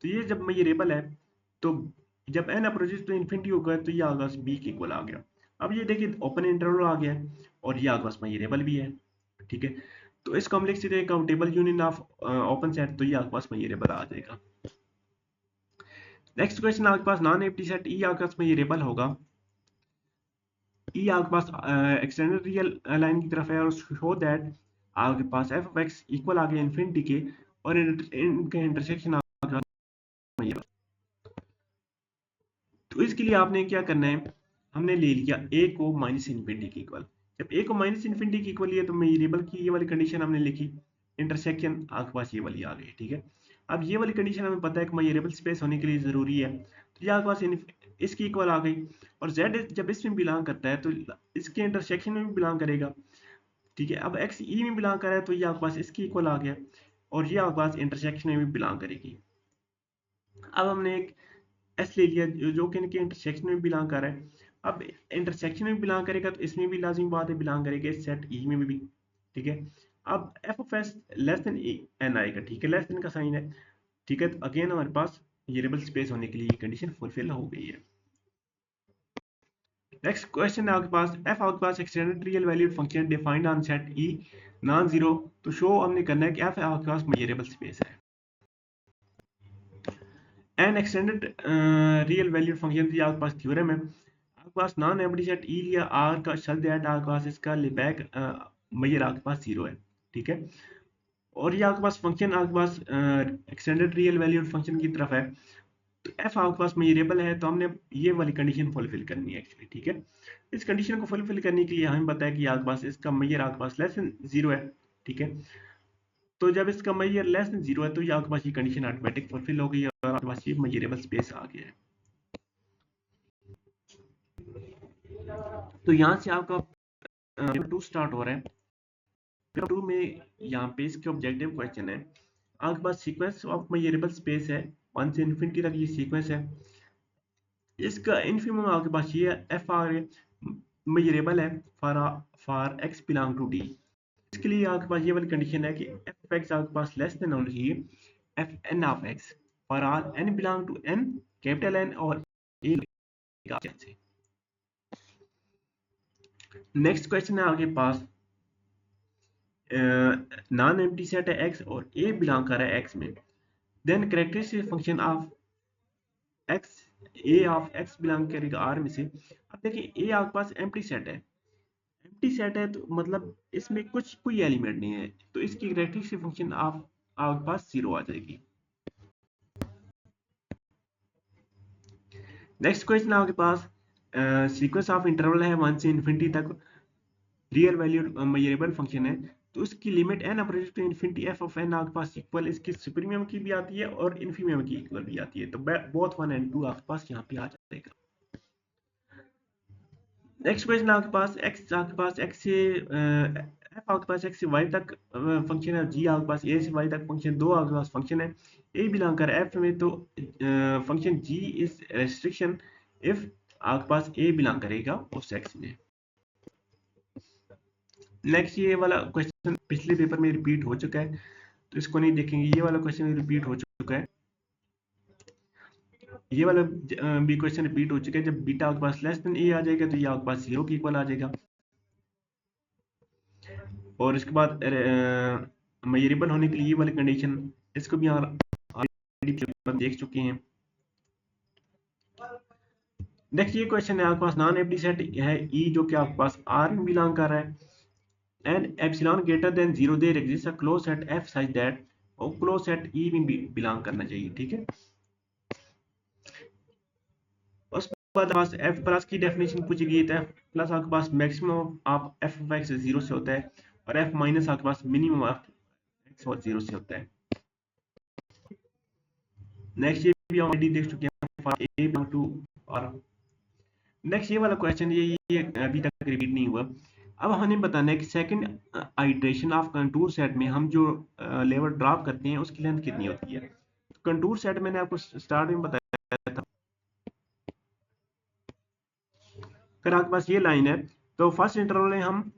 A: तो ये जब मेजरेबल है तो जब एन अप्रोचेस टू इन्फिनिटी होगा तो ये आपके पास बी के इक्वल आ गया। अब ये देखिए ओपन इंटरवल आ गया और ये आपके पास मेजरेबल भी है, ठीक है, तो इसको हम लिख सकते हैं countable union of open set, तो ये आपके पास मेजरेबल आ जाएगा। नेक्स्ट क्वेश्चन आपके पास नॉन एम्प्टी सेट ई आपके पास मेजरेबल होगा। ई आपके पास एक्सटेंडेड रियल लाइन की तरफ है और शो दैट आपके पास एफ ऑफ एक्स इक्वल आ गया इन्फिनिटी के और इनका इंटरसेक्शन आपके पास मेजरेबल। तो इसके लिए आपने क्या करना है, हमने ले लिया ए को माइनस इन्फिनिटी के इक्वल। जब ए को माइनस इन्फिनिटी के इक्वल लिया तो मेजरेबल की ये वाली कंडीशन हमने लिखी, इंटरसेक्शन आपके पास ये वाली आ गई, ठीक है। अब ये वाली कंडीशन हमें पता है कि मेजरेबल स्पेस होने के लिए जरूरी है, तो ये आपके पास इसकी इक्वल आ गई। और z जब इसमें बिलोंग करता है तो इसके इंटरसेक्शन में भी बिलोंग करेगा, ठीक है। अब x ई में बिलोंग कर रहा है तो ये आपके पास इसकी इक्वल आ गया और ये आपके पास इंटरसेक्शन में भी बिलोंग करेगी। अब हमने एक एस ले लिया जो कि इनके इंटरसेक्शन में बिलोंग कर रहा है। अब इंटरसेक्शन में बिलोंग करेगा तो इसमें भी लाजिमी बात है बिलोंग करेगा इस सेट ई में भी, ठीक है। अब f of s less than n आएगा, ठीक है, लेस देन का साइन है, ठीक है, तो अगेन हमारे पास वेरिएबल स्पेस होने के लिए ये कंडीशन फुलफिल हो गई है। नेक्स्ट क्वेश्चन है आपके पास एफ आपके पास extended real valued function defined on set e non zero, तो शो हमने करना है कि एफ आपके पास वेरिएबल स्पेस है। An extended real valued function की आपके पास थ्योरम है, आपके पास नॉन एम्प्टी सेट ई लिया आर का शल दैट आपके पास इसका लिबैक मेजर आपके पास जीरो है, ठीक है। और ये आपके पास फंक्शन आपके पास एक्सटेंडेड रियल वैल्यूड फंक्शन की तरफ है, तो एफ आपके पास मेजरेबल है, तो हमने ये वाली कंडीशन फुलफिल करनी है एक्चुअली, ठीक है। इस कंडीशन को फुलफिल करने के लिए हमें पता है कि आपके पास इसका मेजर आपके पास लेस देन जीरो है, ठीक है। तो जब इसका मेजर लेस देन जीरो है तो ये आपके पास ये कंडीशन ऑटोमेटिक फुलफिल हो गई और आपके पास ये मेजरेबल स्पेस आ गया है। तो यहाँ से आपका पेपर 2 स्टार्ट हो रहा है। पेपर 2 में यहाँ पे इसके ऑब्जेक्टिव क्वेश्चन है, आपके पास सीक्वेंस ऑफ मेजरेबल स्पेस है 1 से इन्फिनिटी तक ये सीक्वेंस है, इसका इनफिनिमम आपके पास ये एफ आर मेजरेबल है for x belong to D. इसके लिए आपके पास ये वाली कंडीशन है कि एफ एक्स आपके पास लेस देन होना चाहिए f n of x for all n belong to N capital N और ए। नेक्स्ट क्वेश्चन है आपके पास नॉन एम्प्टी सेट है एक्स और ए बिलोंग कर रहा है एक्स में, then characteristic function of x a of x belong करेगा आर में से। अब देखिए ए आपके पास एम्प्टी सेट है, एम्प्टी सेट है तो मतलब इसमें कुछ कोई एलिमेंट नहीं है, तो इसकी कैरेक्टरिस्टिक फंक्शन आप आपके पास जीरो आ जाएगी। नेक्स्ट क्वेश्चन आपके पास सीक्वेंस ऑफ इंटरवल है 1 से इन्फिनिटी तक रियल वैल्यूड मेजरेबल फंक्शन है, तो उसकी limit n approaches to infinity f of n आपके पास इक्वल इसकी सुप्रीमियम की भी आती है और इन्फीमियम की इक्वल भी आती है, तो बोथ 1 एंड 2 आपके पास यहाँ पे आ जाएगा। नेक्स्ट क्वेश्चन आपके पास x से f आपके पास x से y तक फंक्शन है, g आपके पास a से y तक फंक्शन, दो आपके पास फंक्शन है a बिलोंग कर f में, तो function g is restriction if आपके पास a बिलोंग करेगा उस x में। नेक्स्ट ये वाला क्वेश्चन पिछले पेपर में रिपीट हो चुका है तो इसको नहीं देखेंगे, ये वाला क्वेश्चन रिपीट हो चुका है, ये वाला भी क्वेश्चन रिपीट हो चुका है। जब बीटा आपके पास लेस देन ए आ जाएगा तो ये आपके पास जीरो के इक्वल आ जाएगा, और इसके बाद मेजरेबल होने के लिए ये वाली कंडीशन इसको भी देख चुके हैं। नेक्स्ट ये क्वेश्चन है आपके पास नॉन एम्प्टी सेट है ई जो कि आपके पास आर में बिलोंग कर रहा है and epsilon greater than zero there exist a close set f such that और क्लोज सेट ई में बिलोंग करना चाहिए, ठीक है। बाद पास एफ प्लस की डेफिनेशन पूछी गई है। एफ प्लस आपके पास मैक्सिमम आप एफ ऑफ एक्स जीरो से होता है, और एफ माइनस आपके पास मिनिमम ऑफ एक्स और जीरो से होता है। नेक्स्ट ये भी हम ऑलरेडी देख चुके हैं फॉर ए बिलोंग टू और नेक्स्ट ये वाला क्वेश्चन ये अभी तक रिपीट नहीं हुआ। अब हमें बताना है कि second iteration of contour set में हम जो लेवल ड्रॉप करते हैं उसकी लेंथ कितनी होती है। कंटूर सेट मैंने आपको स्टार्ट में बताया था, अगर आपके पास ये लाइन है तो फर्स्ट इंटरवल में हम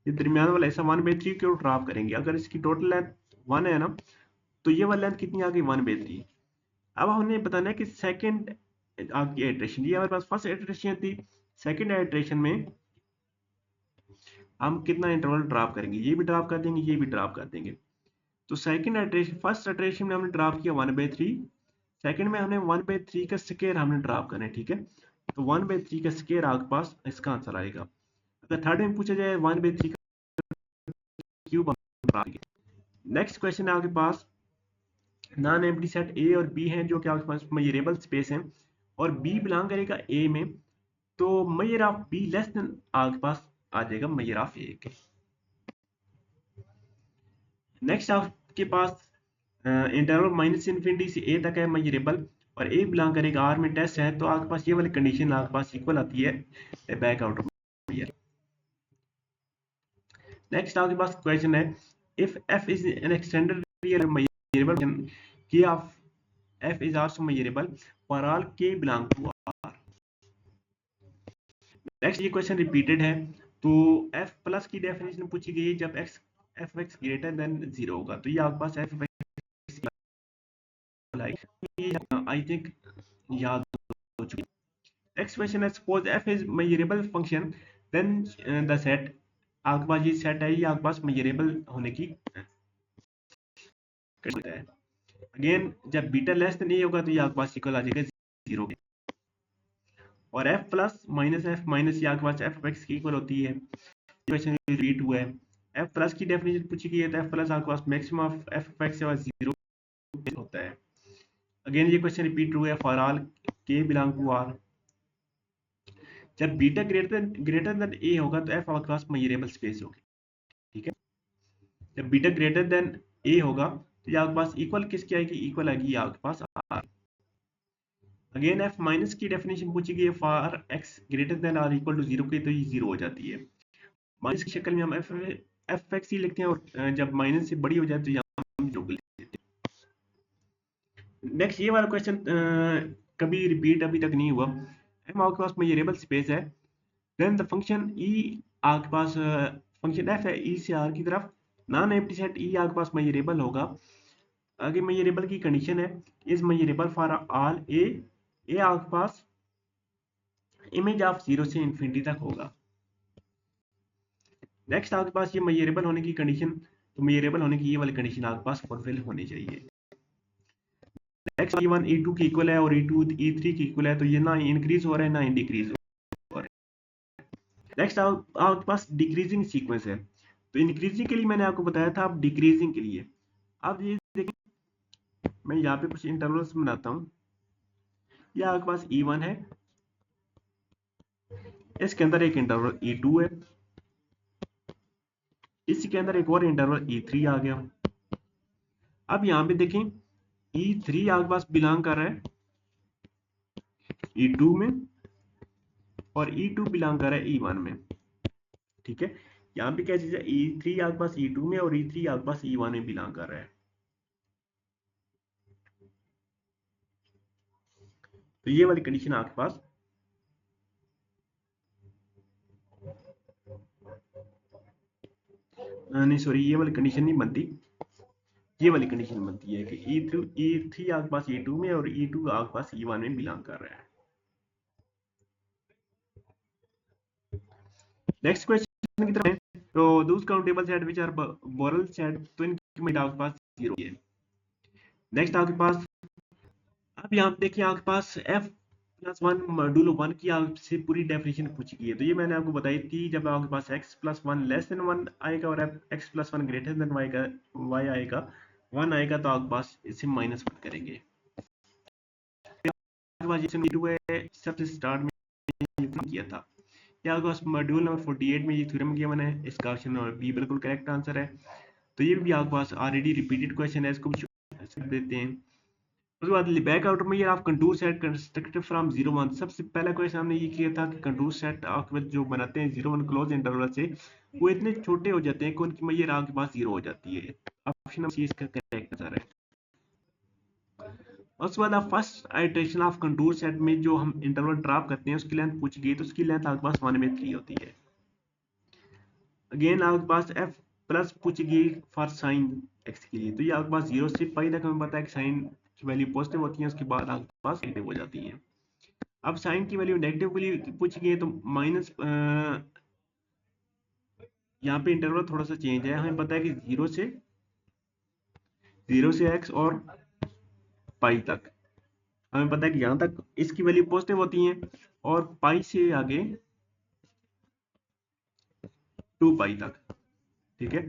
A: ये दरमियान वाला ऐसा 1/3 क्यों ड्रॉप करेंगे। अगर इसकी टोटल लेंथ 1 है ना, तो ये वाली लेंथ कितनी आ गई 1/3। अब हमें बताना है कि सेकंड आपकी आइट्रेशन, ये हमारे पास फर्स्ट आइट्रेशन थी, सेकंड आइट्रेशन में हम कितना इंटरवल ड्रॉप करेंगे, ये भी ड्रॉप कर देंगे, ये भी ड्रॉप कर देंगे। तो सेकंड आइट्रेशन, फर्स्ट आइट्रेशन में हमने ड्रॉप किया 1/3, सेकंड में हमने 1/3 का स्क्वायर हमने ड्रॉप करना है, ठीक है। तो 1/3 का स्क्वायर आपके पास इसका आंसर आएगा। अगर थर्ड में पूछा जाए 1/3 का क्यूब हम ड्रॉप करेंगे। नेक्स्ट क्वेश्चन है आपके पास, नॉन एम्प्टी सेट ए और बी हैं जो कि आपके पास मेजरेबल स्पेस हैं, और बी बिलोंग करेगा ए में, तो measure of be less than आपके पास आ जाएगा मेजर ऑफ ए के। नेक्स्ट आपके पास इंटरवल माइनस इन्फिनिटी से ए तक है मेजरेबल, और ए बिलोंग करेगा आर में टेस्ट है, तो आपके पास ये वाली कंडीशन आपके पास इक्वल आती है बैक आउट मेजर। नेक्स्ट आपके पास क्वेश्चन है, if f is an extended real measurable k of f is also measurable for all k belong to r. Next ये क्वेश्चन रिपीटेड है, तो एफ प्लस की डेफिनेशन पूछी गई है जब x F x greater than zero होगा, तो ये आपके पास एफ आई थिंक याद हो चुकी। नेक्स्ट क्वेश्चन है, suppose f is measurable function then the set, आपके पास ये सेट है, ये आपके पास मेजरेबल होने की है। अगेन जब बीटा लेस देन ए होगा तो ये आपके पास इक्वल आ जाएगा जीरो के, और F plus minus f minus ये आपके पास एफ एक्स की इक्वल होती है। क्वेश्चन रिपीट हुआ है, एफ प्लस की डेफिनेशन पूछी गई है, तो एफ प्लस आपके पास maximum of f x zero होता है। अगेन ये क्वेश्चन रिपीट हुआ है, for all k belong to r, जब बीटा ग्रेटर देन ए होगा तो एफ आपके पास मेजरेबल स्पेस होगी, ठीक है। जब बीटा ग्रेटर देन ए होगा तो ये आपके पास इक्वल किसकी आएगी, इक्वल आएगी आपके पास आर। अगेन एफ माइनस की डेफिनेशन पूछी गई है, for x greater than or equal to zero की, तो ये जीरो हो जाती है। माइनस की शक्ल में हम एफ एक्स ही लिखते हैं, और जब माइनस से बड़ी हो जाए तो यहाँ हम जीरो लेते हैं। नेक्स्ट ये वाला क्वेश्चन कभी रिपीट अभी तक नहीं हुआ। एम आपके पास मेजरेबल स्पेस है, देन द फंक्शन ई आपके पास फंक्शन एफ है ई से आर की तरफ, नॉन एम्प्टी सेट ई आपके पास मेजरेबल होगा। आगे मेजरेबल की कंडीशन है, इज मेजरेबल फॉर ऑल ए, ए आपके पास इमेज ऑफ जीरो से इंफिनिटी तक होगा। नेक्स्ट आपके पास ये मेजरेबल होने की कंडीशन, तो मेजरेबल होने की ये वाली कंडीशन आपके पास फुलफिल होनी चाहिए। नेक्स्ट E1 E2 की इक्वल है और E2 E3 की इक्वल है, तो ये ना इंक्रीज हो रहा है ना डिक्रीज हो रहा है। नेक्स्ट आपके पास डिक्रीजिंग सीक्वेंस है, तो इंक्रीजिंग के लिए मैंने आपको बताया था, अब डिक्रीजिंग के लिए अब ये देखिए, मैं यहाँ पे कुछ इंटरवल्स बनाता हूँ। यह आपके पास E1 है, इसके अंदर एक इंटरवल E2 है, इसके अंदर एक और इंटरवल E3 आ गया। अब यहाँ पे देखें E3 आपके पास बिलोंग कर रहा है E2 में, और E2 बिलोंग कर रहा है E1 में, ठीक है। यहाँ पे क्या चीज है, E3 आपके पास E2 में और E3 आपके पास E1 में बिलोंग कर रहा है। तो ये वाली कंडीशन आपके पास नहीं सॉरी, ये वाली कंडीशन नहीं बनती, ये वाली कंडीशन बनती है कि E3 आपके पास E2 में और E2 आपके पास E1 में बिलोंग कर रहा है। नेक्स्ट क्वेश्चन की तरफ है, तो those countable set which are Borel set, तो इनकी मिड आपके पास जीरो है। नेक्स्ट आपके पास, अब यहाँ पे देखिए आपके पास f plus one modulo one की आपसे पूरी डेफिनेशन पूछी गई है, तो ये मैंने आपको बताई थी, जब आपके पास x plus one less than one आएगा और x plus one greater than y आएगा वन आएगा, तो आपके पास इसे माइनस वन करेंगे। आपके पास है सबसे स्टार्ट में किया था, या आपके पास मॉड्यूल नंबर 48 में ये थ्योरम गिवन है, इसका ऑप्शन नंबर बी बिल्कुल करेक्ट आंसर है। तो ये भी आपके पास ऑलरेडी रिपीटेड क्वेश्चन है, इसको भी देते हैं। उसके बाद बैक आउटर में ये आप कंटूर सेट कंस्ट्रक्टेड फ्रॉम 0 1, सबसे पहला क्वेश्चन हमने ये किया था कि कंटूर सेट आपके पास जो बनाते हैं 0 1 क्लोज इंटरवल से, वो इतने छोटे हो जाते हैं कि उनकी मैयर आपके पास 0 हो जाती है। ऑप्शन नंबर सी इसका करेक्ट आंसर है। उसके बाद आप first iteration of contour set में जो हम इंटरवल ड्रॉप करते हैं उसकी लेंथ पूछ गई, तो उसकी लेंथ आपके पास 1/3 होती है। अगेन आपके पास एफ प्लस पूछ गई फॉर साइन एक्स के लिए, तो ये आपके पास 0 से पाई तक हमें पता है कि साइन की वैल्यू पॉजिटिव होती है, उसके बाद आपके पास नेगेटिव हो जाती है। अब साइन की वैल्यू नेगेटिव के लिए पूछ गई है, तो माइनस यहाँ पे इंटरवल थोड़ा सा चेंज है, हमें पता है कि 0 से एक्स और पाई तक, हमें पता है कि यहाँ तक इसकी वैल्यू पॉजिटिव होती है, और पाई से आगे 2 पाई तक, ठीक है,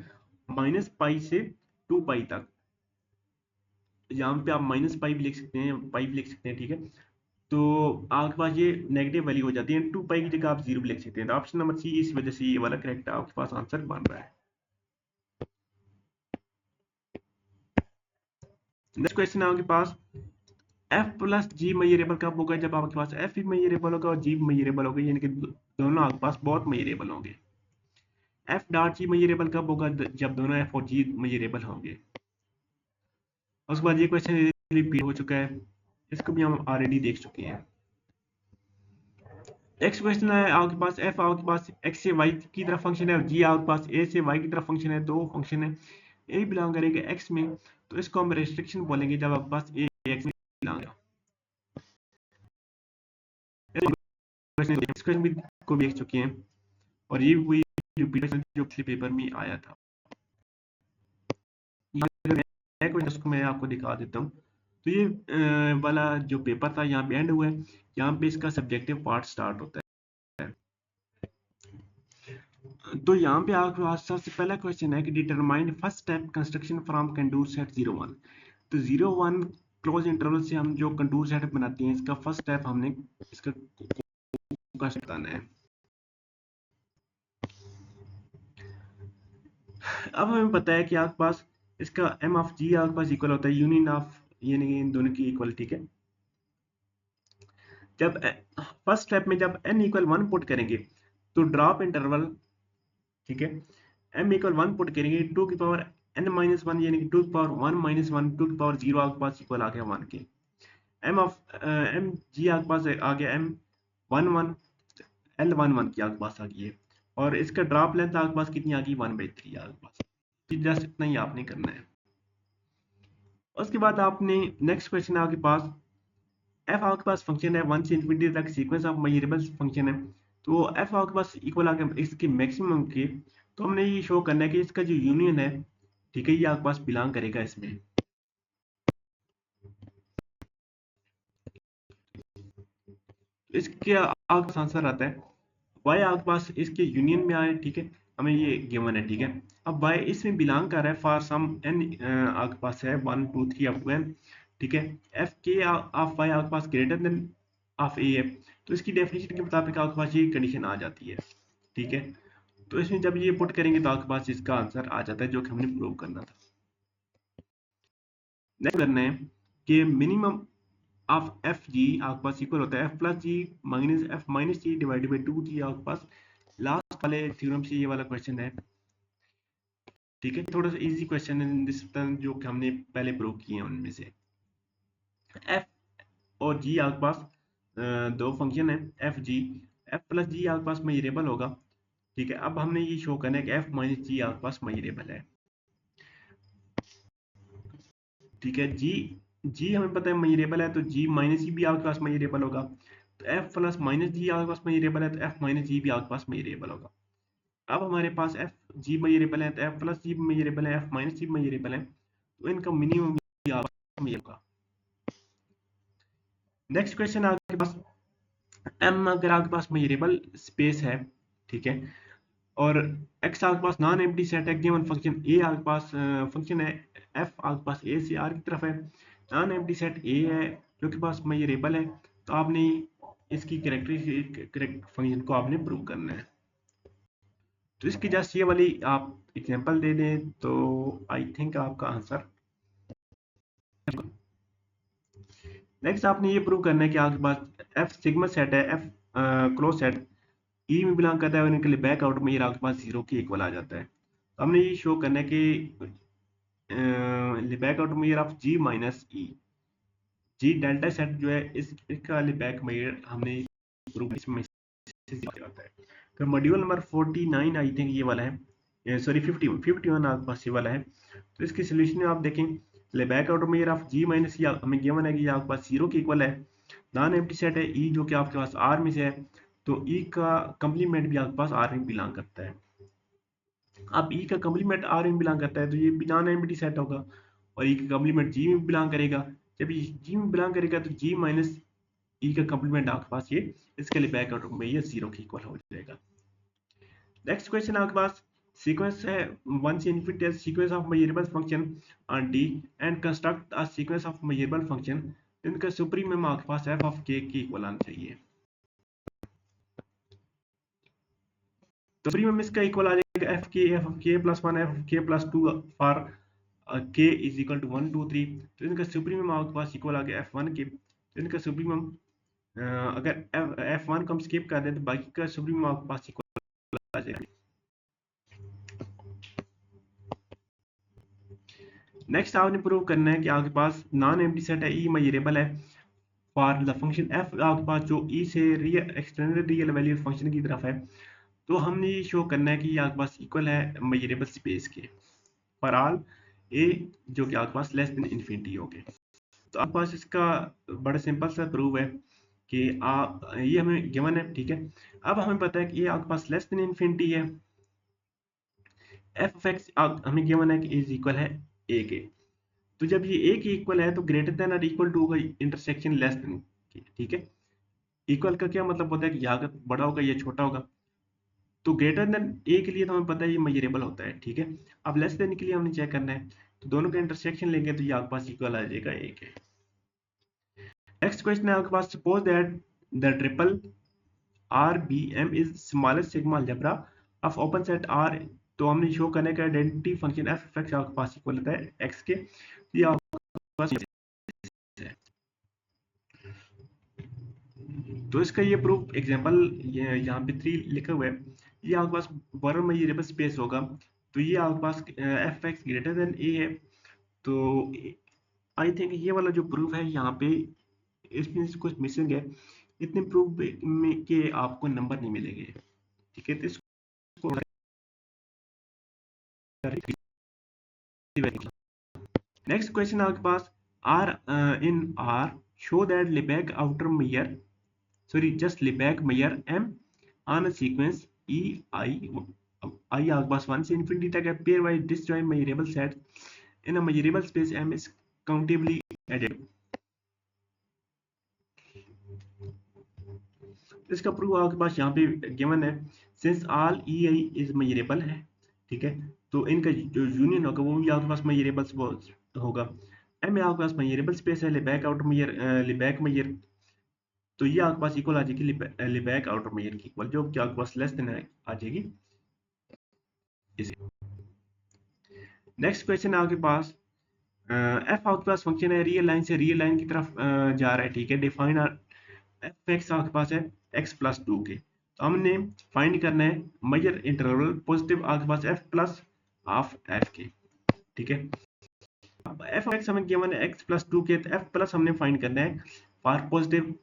A: माइनस पाई से 2 पाई तक, यहाँ पे आप माइनस पाई भी लिख सकते हैं, पाई भी लिख सकते हैं, ठीक है। तो आपके पास ये नेगेटिव वैल्यू हो जाती है, 2 पाई की जगह आप 0 भी लिख सकते हैं। तो ऑप्शन नंबर सी इस वजह से ये वाला करेक्ट आपके पास आंसर बन रहा है। नेक्स्ट क्वेश्चन है आपके पास, एफ प्लस जी मेजरेबल कब होगा? जब आपके पास एफ भी मेजरेबल होगा और जी भी मेजरेबल होगा, यानी कि दोनों आपके पास बहुत मेजरेबल होंगे। एफ डॉट जी मेजरेबल कब होगा? जब दोनों एफ और जी मेजरेबल होंगे। उसके बाद ये क्वेश्चन रिपीट हो चुका है, इसको भी हम ऑलरेडी देख चुके हैं। नेक्स्ट क्वेश्चन है आपके पास, एफ आपके पास एक्स से वाई की तरफ फंक्शन है और जी आपके पास ए से वाई की तरफ फंक्शन है, दो फंक्शन है, ए बिलोंग करेंगे एक्स में, तो इसको हम रेस्ट्रिक्शन बोलेंगे जब आपके पास ए एक्स में बिलोंग क्वेश्चन भी को देख चुके हैं, और ये वही रिपीटेशन जो पिछले पेपर में आया था। उसको मैं आपको दिखा देता हूँ। तो ये वाला जो पेपर था यहाँ पे एंड हुआ है, यहाँ पे इसका सब्जेक्टिव पार्ट स्टार्ट होता है। तो यहाँ पे आपके पास सबसे पहला क्वेश्चन है कि determine first step construction from contour set 0 1। तो 0 1 क्लोज इंटरवल से हम जो कंटूर सेट बनाते हैं, इसका फर्स्ट स्टेप हमने इसका बताना है। अब हमें पता है कि आपके पास इसका एम ऑफ जी आपके पास इक्वल होता है यूनियन ऑफ, यानी कि इन दोनों की इक्वल, ठीक है। जब फर्स्ट स्टेप में जब n इक्वल 1 पुट करेंगे तो ड्रॉप इंटरवल, ठीक है, m इक्वल 1 पुट करेंगे, 2 की पावर n माइनस 1 यानी कि 2 की पावर 1 माइनस 1, 2 की पावर 0 आपके पास इक्वल आ गया 1 के। एम जी आपके पास आ गया m 1 1 l 1 1 की आपके पास आ गई है, और इसका ड्रॉप लेंथ आपके पास कितनी आ गई? 1/3 आपके पास। जस्ट इतना ही आपने करना है। उसके बाद आपने नेक्स्ट क्वेश्चन आपके पास, एफ आपके पास फंक्शन है 1 से इंफिनिटी तक सीक्वेंस ऑफ मेजरेबल फंक्शन है, तो एफ आपके पास इक्वल आ गया इसके मैक्सिमम के, तो हमने ये शो करना है कि इसका जो यूनियन है, ठीक है, ये आपके पास बिलोंग करेगा इसमें। इसके आपके पास आंसर आता है y आपके पास इसके यूनियन में आए, ठीक है, हमें ये गिवन है, ठीक है। अब y इसमें बिलोंग कर रहा है फॉर सम n आपके पास है 1 2 3 अप टू n, ठीक है। एफ के ऑफ y आपके पास ग्रेटर देन ऑफ ए है, तो इसकी डेफिनेशन के मुताबिक आपके पास ये कंडीशन आ जाती है, ठीक है। तो इसमें जब ये पुट करेंगे तो आपके पास इसका आंसर आ जाता है जो कि हमने प्रूव करना था। नेक्स्ट करना है कि मिनिमम ऑफ एफ जी आपके पास इक्वल होता है f plus g minus f minus g divided by 2 g आपके पास लास्ट वाले थ्योरम से ये वाला क्वेश्चन है, ठीक है। थोड़ा सा इजी क्वेश्चन है जो कि हमने पहले प्रूव किए हैं उनमें से। एफ और जी आपके पास दो फंक्शन है एफ जी, एफ प्लस जी आपके पास मेजरेबल होगा, ठीक है। अब हमने ये शो करना है कि एफ माइनस जी आपके पास मेजरेबल है, ठीक है। जी जी हमें पता है मेजरेबल है, तो जी माइनस जी भी आपके पास मेजरेबल होगा, तो एफ प्लस माइनस जी आपके पास मेजरेबल है, तो एफ माइनस जी भी आपके पास मेजरेबल होगा। अब हमारे पास एफ जी मेजरेबल है, तो एफ प्लस जी मेजरेबल है, एफ माइनस जी मेजरेबल है, तो इनका मिनिमम होगा। नेक्स्ट क्वेश्चन आपके पास, एम अगर आपके पास मेजरेबल स्पेस है, ठीक है, और एक्स आपके पास नॉन एम्प्टी सेट है, गिवन फंक्शन ए आपके पास फंक्शन है एफ आपके पास ए से आर की तरफ है, नॉन एम्प्टी सेट ए है जो के पास मेजरेबल है, तो आपने इसकी करेक्ट फंक्शन को आपने प्रूव करना है। तो इसकी जस्ट ये वाली आप एग्जांपल दे दें तो आई थिंक आपका आंसर। नेक्स्ट आपने ये प्रूव करना है कि आपके पास एफ सिग्मा सेट है, एफ क्लोज सेट ई में बिलोंग करता है और इनके लिए बैक आउट में ये आपके पास जीरो के इक्वल आ जाता है। तो हमने ये शो करना है कि बैक आउट में of g minus e, g delta set जो है इसका बैक मेजर हमने प्रूव इसमें आता है। तो मॉड्यूल नंबर 49 आई थिंक ये वाला है, सॉरी 51 आपके पास ये वाला है। तो इसकी सोल्यूशन में आप देखें, back out measure of g minus e हमें गिवन है कि आपके पास जीरो के इक्वल है। नॉन एम्प्टी सेट है ई जो कि आपके पास आर में से है, तो ई का कंप्लीमेंट भी आपके पास आर में बिलोंग करता है। अब ई का कंप्लीमेंट आर में बिलोंग करता है तो ये नॉन एम्प्टी सेट होगा, और ई का कंप्लीमेंट जी में बिलोंग करेगा। जब ये जी में बिलोंग करेगा तो जी माइनस ई का कंप्लीमेंट आपके पास ये इसके लिए बैक आउट में ये जीरो के इक्वल हो जाएगा। नेक्स्ट क्वेश्चन आपके पास सीक्वेंस है 1 से infinity sequence of measurable function on D and construct a sequence of measurable function, इनका सुप्रीमम आपके पास एफ ऑफ के इक्वल आना चाहिए। तो सुप्रीमम इसका इक्वल आ जाएगा एफ ऑफ के प्लस 1 एफ ऑफ के प्लस 2 फॉर के इज इक्वल टू 1 2 3। तो इनका सुप्रीमम आपके पास इक्वल आ गया f1 के। तो इनका सुप्रीमम अगर f1 को हम स्किप कर दें तो बाकी का सुप्रीमम आपके पास इक्वल आ जाएगा। नेक्स्ट आपने प्रूव करना है कि आपके पास नॉन एम्प्टी सेट है ई मेजरेबल है फॉर द फंक्शन एफ आपके पास जो ई से real extended real value function की तरफ है। तो हमने ये शो करना है कि ये आपके पास इक्वल है मेजरेबल स्पेस के फॉर ऑल ए जो कि आपके पास लेस देन इन्फिनिटी हो गए। तो आपके पास इसका बड़ा सिंपल सा प्रूव है कि आप ये हमें गिवन है, ठीक है। अब हमें पता है कि ये आपके पास लेस देन इन्फिनिटी है, एफ ऑफ एक्स हमें गिवन है कि इज इक्वल है ए के। तो जब ये ए के इक्वल है तो ग्रेटर देन और इक्वल टू होगा इंटरसेक्शन लेस देन के, ठीक है। इक्वल का क्या मतलब होता है कि यहाँ बड़ा होगा ये छोटा होगा। तो ग्रेटर देन ए के लिए तो हमें पता है ये मेजरेबल होता है, ठीक है। अब लेस देन के लिए हमने चेक करना है, तो दोनों का इंटरसेक्शन लेंगे तो ये आपके पास इक्वल आ जाएगा ए के। नेक्स्ट क्वेश्चन है आपके पास, suppose that the triple RBM is smallest sigma algebra of open set R। तो हमने शो करने का identity function F of x आपके पास इक्वल होता है एक्स के। ये आपके पास है। तो इसका ये प्रूफ एग्जांपल यहाँ पे 3 लिखा हुआ है। ये आपके पास बॉर्डर मेजरेबल स्पेस होगा, तो ये आपके पास एफ एक्स ग्रेटर देन ए है। तो आई थिंक ये वाला जो प्रूफ है यहाँ पे इसमें से कुछ मिसिंग है, इतने प्रूफ में के आपको नंबर नहीं मिलेंगे, ठीक है। तो इसको नेक्स्ट क्वेश्चन आपके पास r in r show that Lebesgue outer measure, sorry just Lebesgue measure m on a sequence e I आपके पास 1 से infinity तक है pair wise disjoint measurable sets in a measurable space m is countably added। इसका प्रूफ आपके पास यहाँ पे गिवन है, since all E I is measurable है, ठीक है। तो इनका जो यूनियन होगा वो भी आपके पास मेजरेबल होगा। एम में आपके पास मेजरेबल स्पेस है, लेबैक आउटर मेजर लेबैक मेजर, तो ये आपके पास इक्वल आ जाएगी लेबैक आउटर मेजर की इक्वल, जो कि आपके पास लेस देन आ जाएगी इसे। नेक्स्ट क्वेश्चन आपके पास एफ आपके पास फंक्शन है रियल लाइन से रियल लाइन की तरफ जा रहा है, ठीक है। डिफाइन एफ एक्स आपके पास है एक्स प्लस 2 के। तो हमने फाइंड करना है मेजर इंटरवल पॉजिटिव आपके पास एफ प्लस हाफ एफ के, ठीक है। अब एफ एक्स हमें गिवन है एक्स प्लस 2 के, तो एफ प्लस हमने फाइंड करना है फॉर पॉजिटिव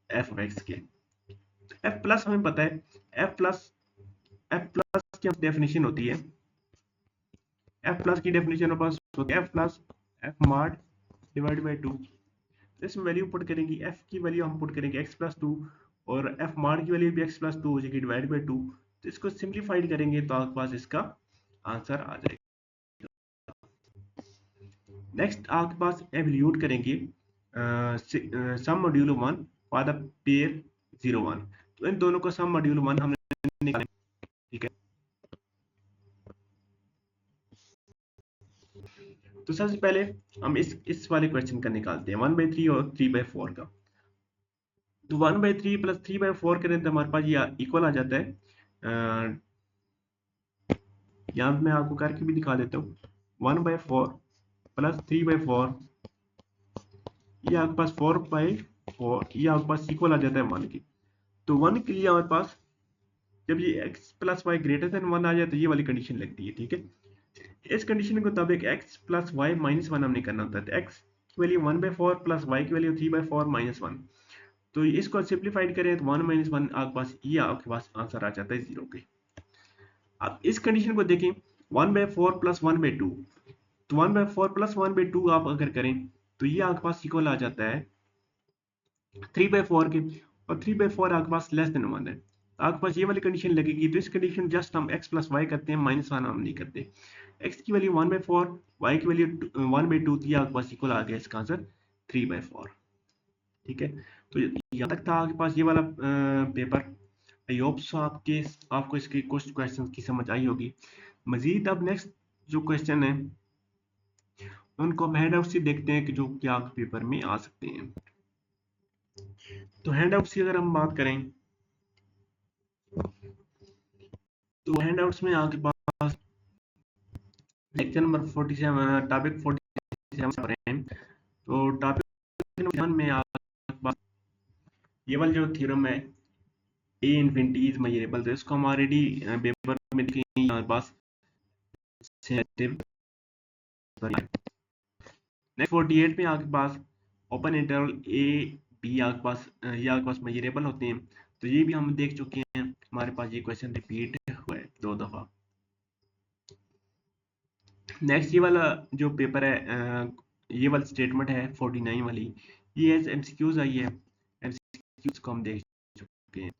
A: एफ एक्स के। एफ प्लस हमें पता है, एफ प्लस की डेफिनेशन होती है, एफ प्लस की डेफिनेशन पास होती है f plus F mod divide by 2। इसमें वैल्यू पुट करेंगे, एफ की वैल्यू हम पुट करेंगे एक्स प्लस 2 और एफ मॉड की वैल्यू भी एक्स प्लस 2 हो जाएगी डिवाइड बाई 2। तो इसको सिंप्लीफाइड करेंगे तो आपके पास इसका आंसर आ जाएगा। नेक्स्ट आपके पास एवल्यूट करेंगे सम मॉड्यूल 1 फॉर द पेयर 0 1। तो इन दोनों का सम मॉड्यूल 1 हमने निकाला, ठीक है। तो सबसे पहले हम इस वाले क्वेश्चन का निकालते हैं 1/3 और 3/4 का। तो 1/3 प्लस 3/4 करें तो हमारे पास ये इक्वल आ जाता है। यहाँ मैं आपको करके भी दिखा देता हूँ। 1/4 प्लस 3/4, ये आपके पास 4/4, ये आपके पास इक्वल आ जाता है 1 की। तो 1 के लिए हमारे पास जब ये x plus Y greater than 1 आ जाए तो ये वाली कंडीशन लगती है, ठीक है। इस कंडीशन के मुताबिक x प्लस वाई माइनस 1 हमने करना होता है, तो x की वैल्यू 1/4 प्लस y की वैल्यू 3/4 माइनस 1। तो इसको सिंप्लीफाइड करें तो 1 माइनस 1 आपके पास, ये आपके पास आंसर आ जाता है 0 के। अब इस कंडीशन को देखें, 1/4 प्लस 1/2, तो 1/4 प्लस 1/2 आप अगर करें तो ये आपके पास इक्वल आ जाता है 3/4 के, और 3/4 आपके पास लेस देन 1 है। आपके पास ये वाली कंडीशन लगेगी, तो इस कंडीशन जस्ट हम x प्लस वाई करते हैं, माइनस 1 हम नहीं करते। x की वैल्यू 1/4, y की वैल्यू 1/2 थी, आपके पास इक्वल आ गया इसका आंसर 3/4, ठीक है। तो यहाँ तक था आपके पास ये वाला पेपर। आई होप सो आपको इसके कुछ क्वेश्चन की समझ आई होगी। मजीद अब नेक्स्ट जो क्वेश्चन है उनको हम हैंड आउट से देखते हैं कि जो क्या पेपर में आ सकते हैं। तो हैंड आउट की अगर हम बात करें तो हैंड आउट्स में आपके पास लेक्चर नंबर 47, टॉपिक 47 पर हैं। तो टॉपिक नंबर 1 में आपके पास ये वाला जो थ्योरम है, ए इन्फिनिटी इज मेजरेबल, तो इसको हम ऑलरेडी पेपर में देखें हमारे पास। नेक्स्ट 48 में आपके पास ओपन इंटरवल ए बी आपके पास, ये आपके पास मेजरेबल होते हैं, तो ये भी हम देख चुके हैं। हमारे पास ये क्वेश्चन रिपीट हुआ है 2 दफा। नेक्स्ट ये वाला जो पेपर है, ये वाली स्टेटमेंट है 49 वाली, ये एमसीक्यूज आई है। एमसीक्यूज को हम देख चुके हैं।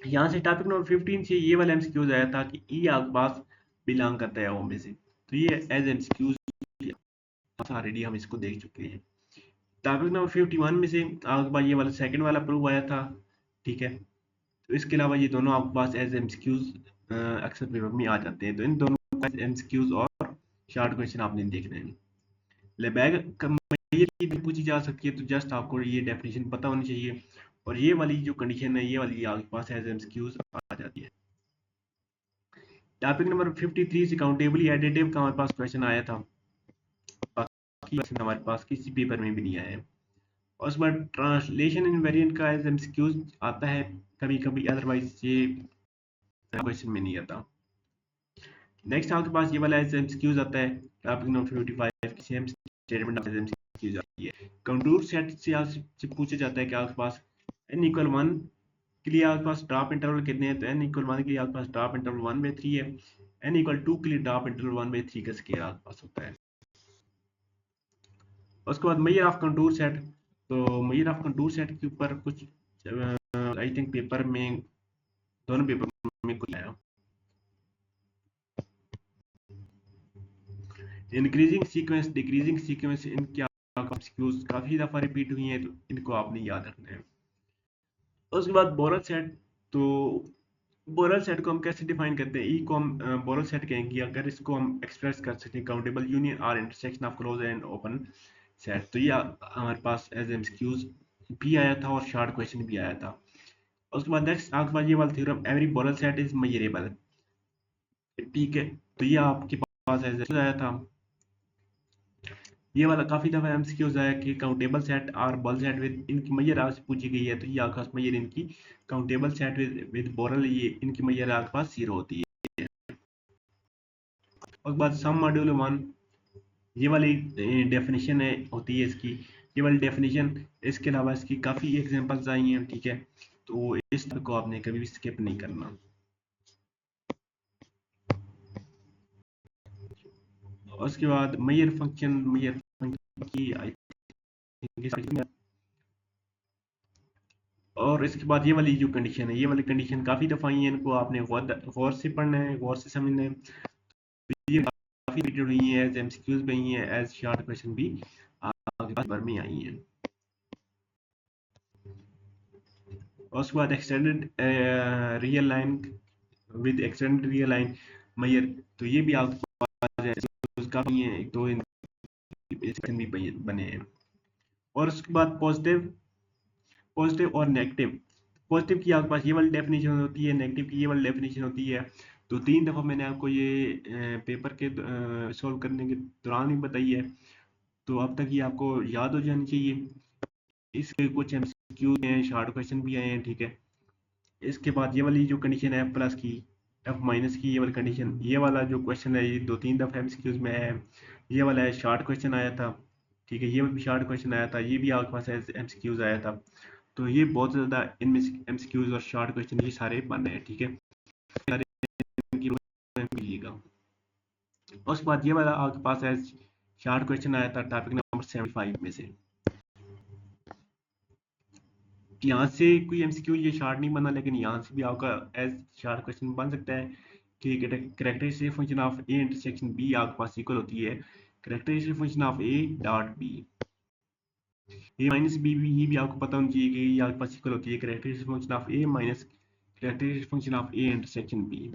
A: यहाँ से टॉपिक नंबर 15 से ये वाला एमसीक्यूज आया था कि ई आपके पास बिलोंग करता है ओ में से, तो ये एज एमसीक्यूज ऑलरेडी हम इसको देख चुके हैं। टॉपिक नंबर 51 में से आपके पास ये वाला सेकंड वाला प्रूव आया था, ठीक है। तो इसके अलावा ये दोनों आपके पास एज एमसीक्यूज अक्सर पेपर में आ जाते हैं, तो इन दोनों एमसीक्यूज और शॉर्ट क्वेश्चन आपने देखने हैं। लेबैग की भी पूछी जा सकती है, तो जस्ट आपको ये डेफिनेशन पता होनी चाहिए, और ये वाली जो कंडीशन है ये वाली आपके पास एज एमसीक्यूज आ जाती है। टॉपिक नंबर 53 से काउंटेबली एडिटिव का हमारे पास क्वेश्चन आया था, बाकी क्वेश्चन हमारे पास किसी पेपर में भी नहीं आया है। और उसके बाद ट्रांसलेशन इनवेरिएंट का एज एमसीक्यूज आता है कभी कभी, अदरवाइज ये क्वेश्चन में नहीं आता। नेक्स्ट आपके पास ये वाला एज एमसीक्यूज आता है, टॉपिक नंबर 55 की सेम स्टेटमेंट एज एमसीक्यूज आती है। कंटूर सेट से आपसे पूछा जाता है कि आपके पास n इक्वल 1 के लिए आपके पास ड्रॉप इंटरवल कितने हैं, तो n इक्वल 1 के लिए आपके पास ड्रॉप इंटरवल 1/3 है। n इक्वल 2 के लिए ड्रॉप इंटरवल 1/3 का स्केयर आपके पास होता है। उसके बाद मेजर ऑफ कंटूर सेट, तो मेजर ऑफ कंटूर सेट के ऊपर कुछ आई थिंक पेपर में, दोनों पेपर में कुछ आया। इंक्रीजिंग सीक्वेंस, डिक्रीजिंग सीक्वेंस, इनके एमसीक्यूज काफी दफा रिपीट हुई हैं, तो इनको आपने याद रखना है। उसके बाद बोरल सेट, तो बोरल सेट को हम कैसे डिफाइन करते हैं, ई को हम बोरल सेट कहेंगे अगर इसको हम एक्सप्रेस कर सकें काउंटेबल यूनियन और intersection of close and open set. तो ये हमारे पास एज एमसीक्यूज भी आया था और शॉर्ट क्वेश्चन भी आया था। उसके बाद नेक्स्ट आपके पास ये वाला theorem, every Borel set is measurable, ठीक है। तो ये आपके पास एज आया था। ये वाला काफी दफा एमसीक्यूज आया कि काउंटेबल सेट और बॉल सेट विद इनकी मैयर आपसे पूछी गई है, तो ये आपके पास मैयर इनकी काउंटेबल सेट विद बोरल, ये इनकी मैयर आपके पास 0 होती है। उसके बाद सम मॉड्यूल 1, ये वाली डेफिनेशन है होती है इसकी, ये वाली डेफिनेशन। इसके अलावा इसकी काफी एग्जांपल्स आई हैं, ठीक है। तो इस को आपने कभी भी स्किप नहीं करना। उसके बाद मैयर फंक्शन की आई थिंक, और इसके बाद ये वाली जो कंडीशन है, ये वाली कंडीशन काफ़ी दफ़ा आई है, इनको आपने गौर से पढ़ना है, गौर से समझना है। तो ये काफ़ी रिपीटेड हुई है, एज एमसीक्यूज भी आई हैं, एज शॉर्ट क्वेश्चन भी आगे बार में आई हैं। और उसके बाद extended real line with extended real line मैयर, तो ये भी आपके पास काफ़ी हैं, एक दो भी बने हैं। और उसके बाद पॉजिटिव पॉजिटिव और नेगेटिव। पॉजिटिव की आपके पास ये वाली डेफिनेशन होती है, नेगेटिव की ये वाली डेफिनेशन होती है। तो 3 दफ़ा मैंने आपको ये पेपर के सॉल्व करने के दौरान ही बताई है, तो अब तक ये आपको याद हो जानी चाहिए। इसके कुछ एमसीक्यू हैं, शॉर्ट क्वेश्चन भी आए हैं, ठीक है। इसके बाद ये वाली जो कंडीशन है प्लस की, एफ माइनस की ये वाली कंडीशन, ये वाला जो क्वेश्चन है ये 2-3 दफ़ा एमसीक्यूज में है। ये वाला है शॉर्ट क्वेश्चन आया था, ठीक है, ये भी शॉर्ट क्वेश्चन आया था, ये भी आपके पास एमसीक्यूज आया था। तो ये बहुत ज़्यादा इनमें एमसीक्यूज और शॉर्ट क्वेश्चन ये सारे बन रहे हैं, ठीक है। सारे इनकी मिलिएगा। उसके बाद ये वाला आपके पास है शॉर्ट क्वेश्चन आया था टॉपिक नंबर 75 में से। यहाँ से कोई एमसीक्यू ये शॉर्ट नहीं बना, लेकिन यहाँ से भी आपका एज शॉर्ट क्वेश्चन बन सकता है कि characteristic function of a intersection b आपके पास इक्वल होती है characteristic function of a dot b. A minus b भी ये भी आपको पता होना चाहिए कि ये आपके पास इक्वल होती है characteristic function of a minus characteristic function of a intersection b.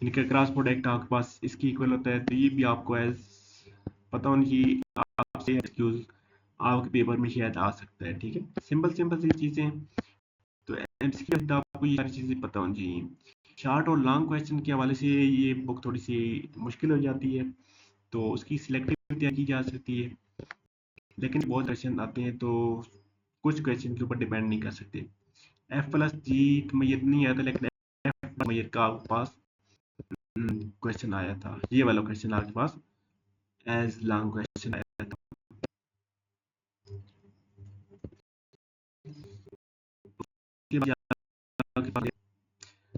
A: इनका क्रॉस प्रोडक्ट आपके पास इसकी इक्वल होता है, तो ये भी आपको एज पता होना चाहिए। आपसे एक्सक्यूज आपके पेपर में शायद आ सकता है, ठीक है। सिंपल सिंपल सी चीज़ें, तो एमसीक्यू आपको ये सारी चीज़ें पता होनी चाहिए। शॉर्ट और लॉन्ग क्वेश्चन के हवाले से ये बुक थोड़ी सी मुश्किल हो जाती है, तो उसकी सिलेक्टिव तैयारी की जा सकती है, लेकिन बहुत क्वेश्चन आते हैं तो कुछ क्वेश्चन के ऊपर डिपेंड नहीं कर सकते। एफ प्लस जी मैयर नहीं आता, लेकिन एफ मैयर का आपके पास क्वेश्चन आया था, ये वाला क्वेश्चन आपके पास एज लॉन्ग क्वेश्चन आया था।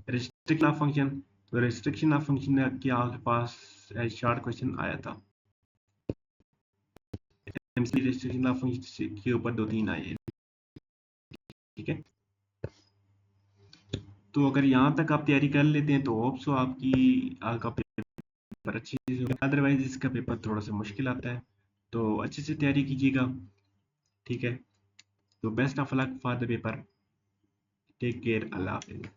A: रिस्ट्रिक्शन ऑफ फंक्शन, तो रिस्ट्रिक्शन ऑफ फंक्शन के आपके पास एज शॉर्ट क्वेश्चन आया था। एमसी रिस्ट्रिक्शन ऑफ फंक्शन के ऊपर 2-3 आए हैं, ठीक है। तो अगर यहाँ तक आप तैयारी कर लेते हैं तो होप सो आपकी आपका पेपर अच्छे से होगा, अदरवाइज इसका पेपर थोड़ा सा मुश्किल आता है, तो अच्छे से तैयारी कीजिएगा, ठीक है। तो best of luck for the paper, take care, अल्लाह हाफिज।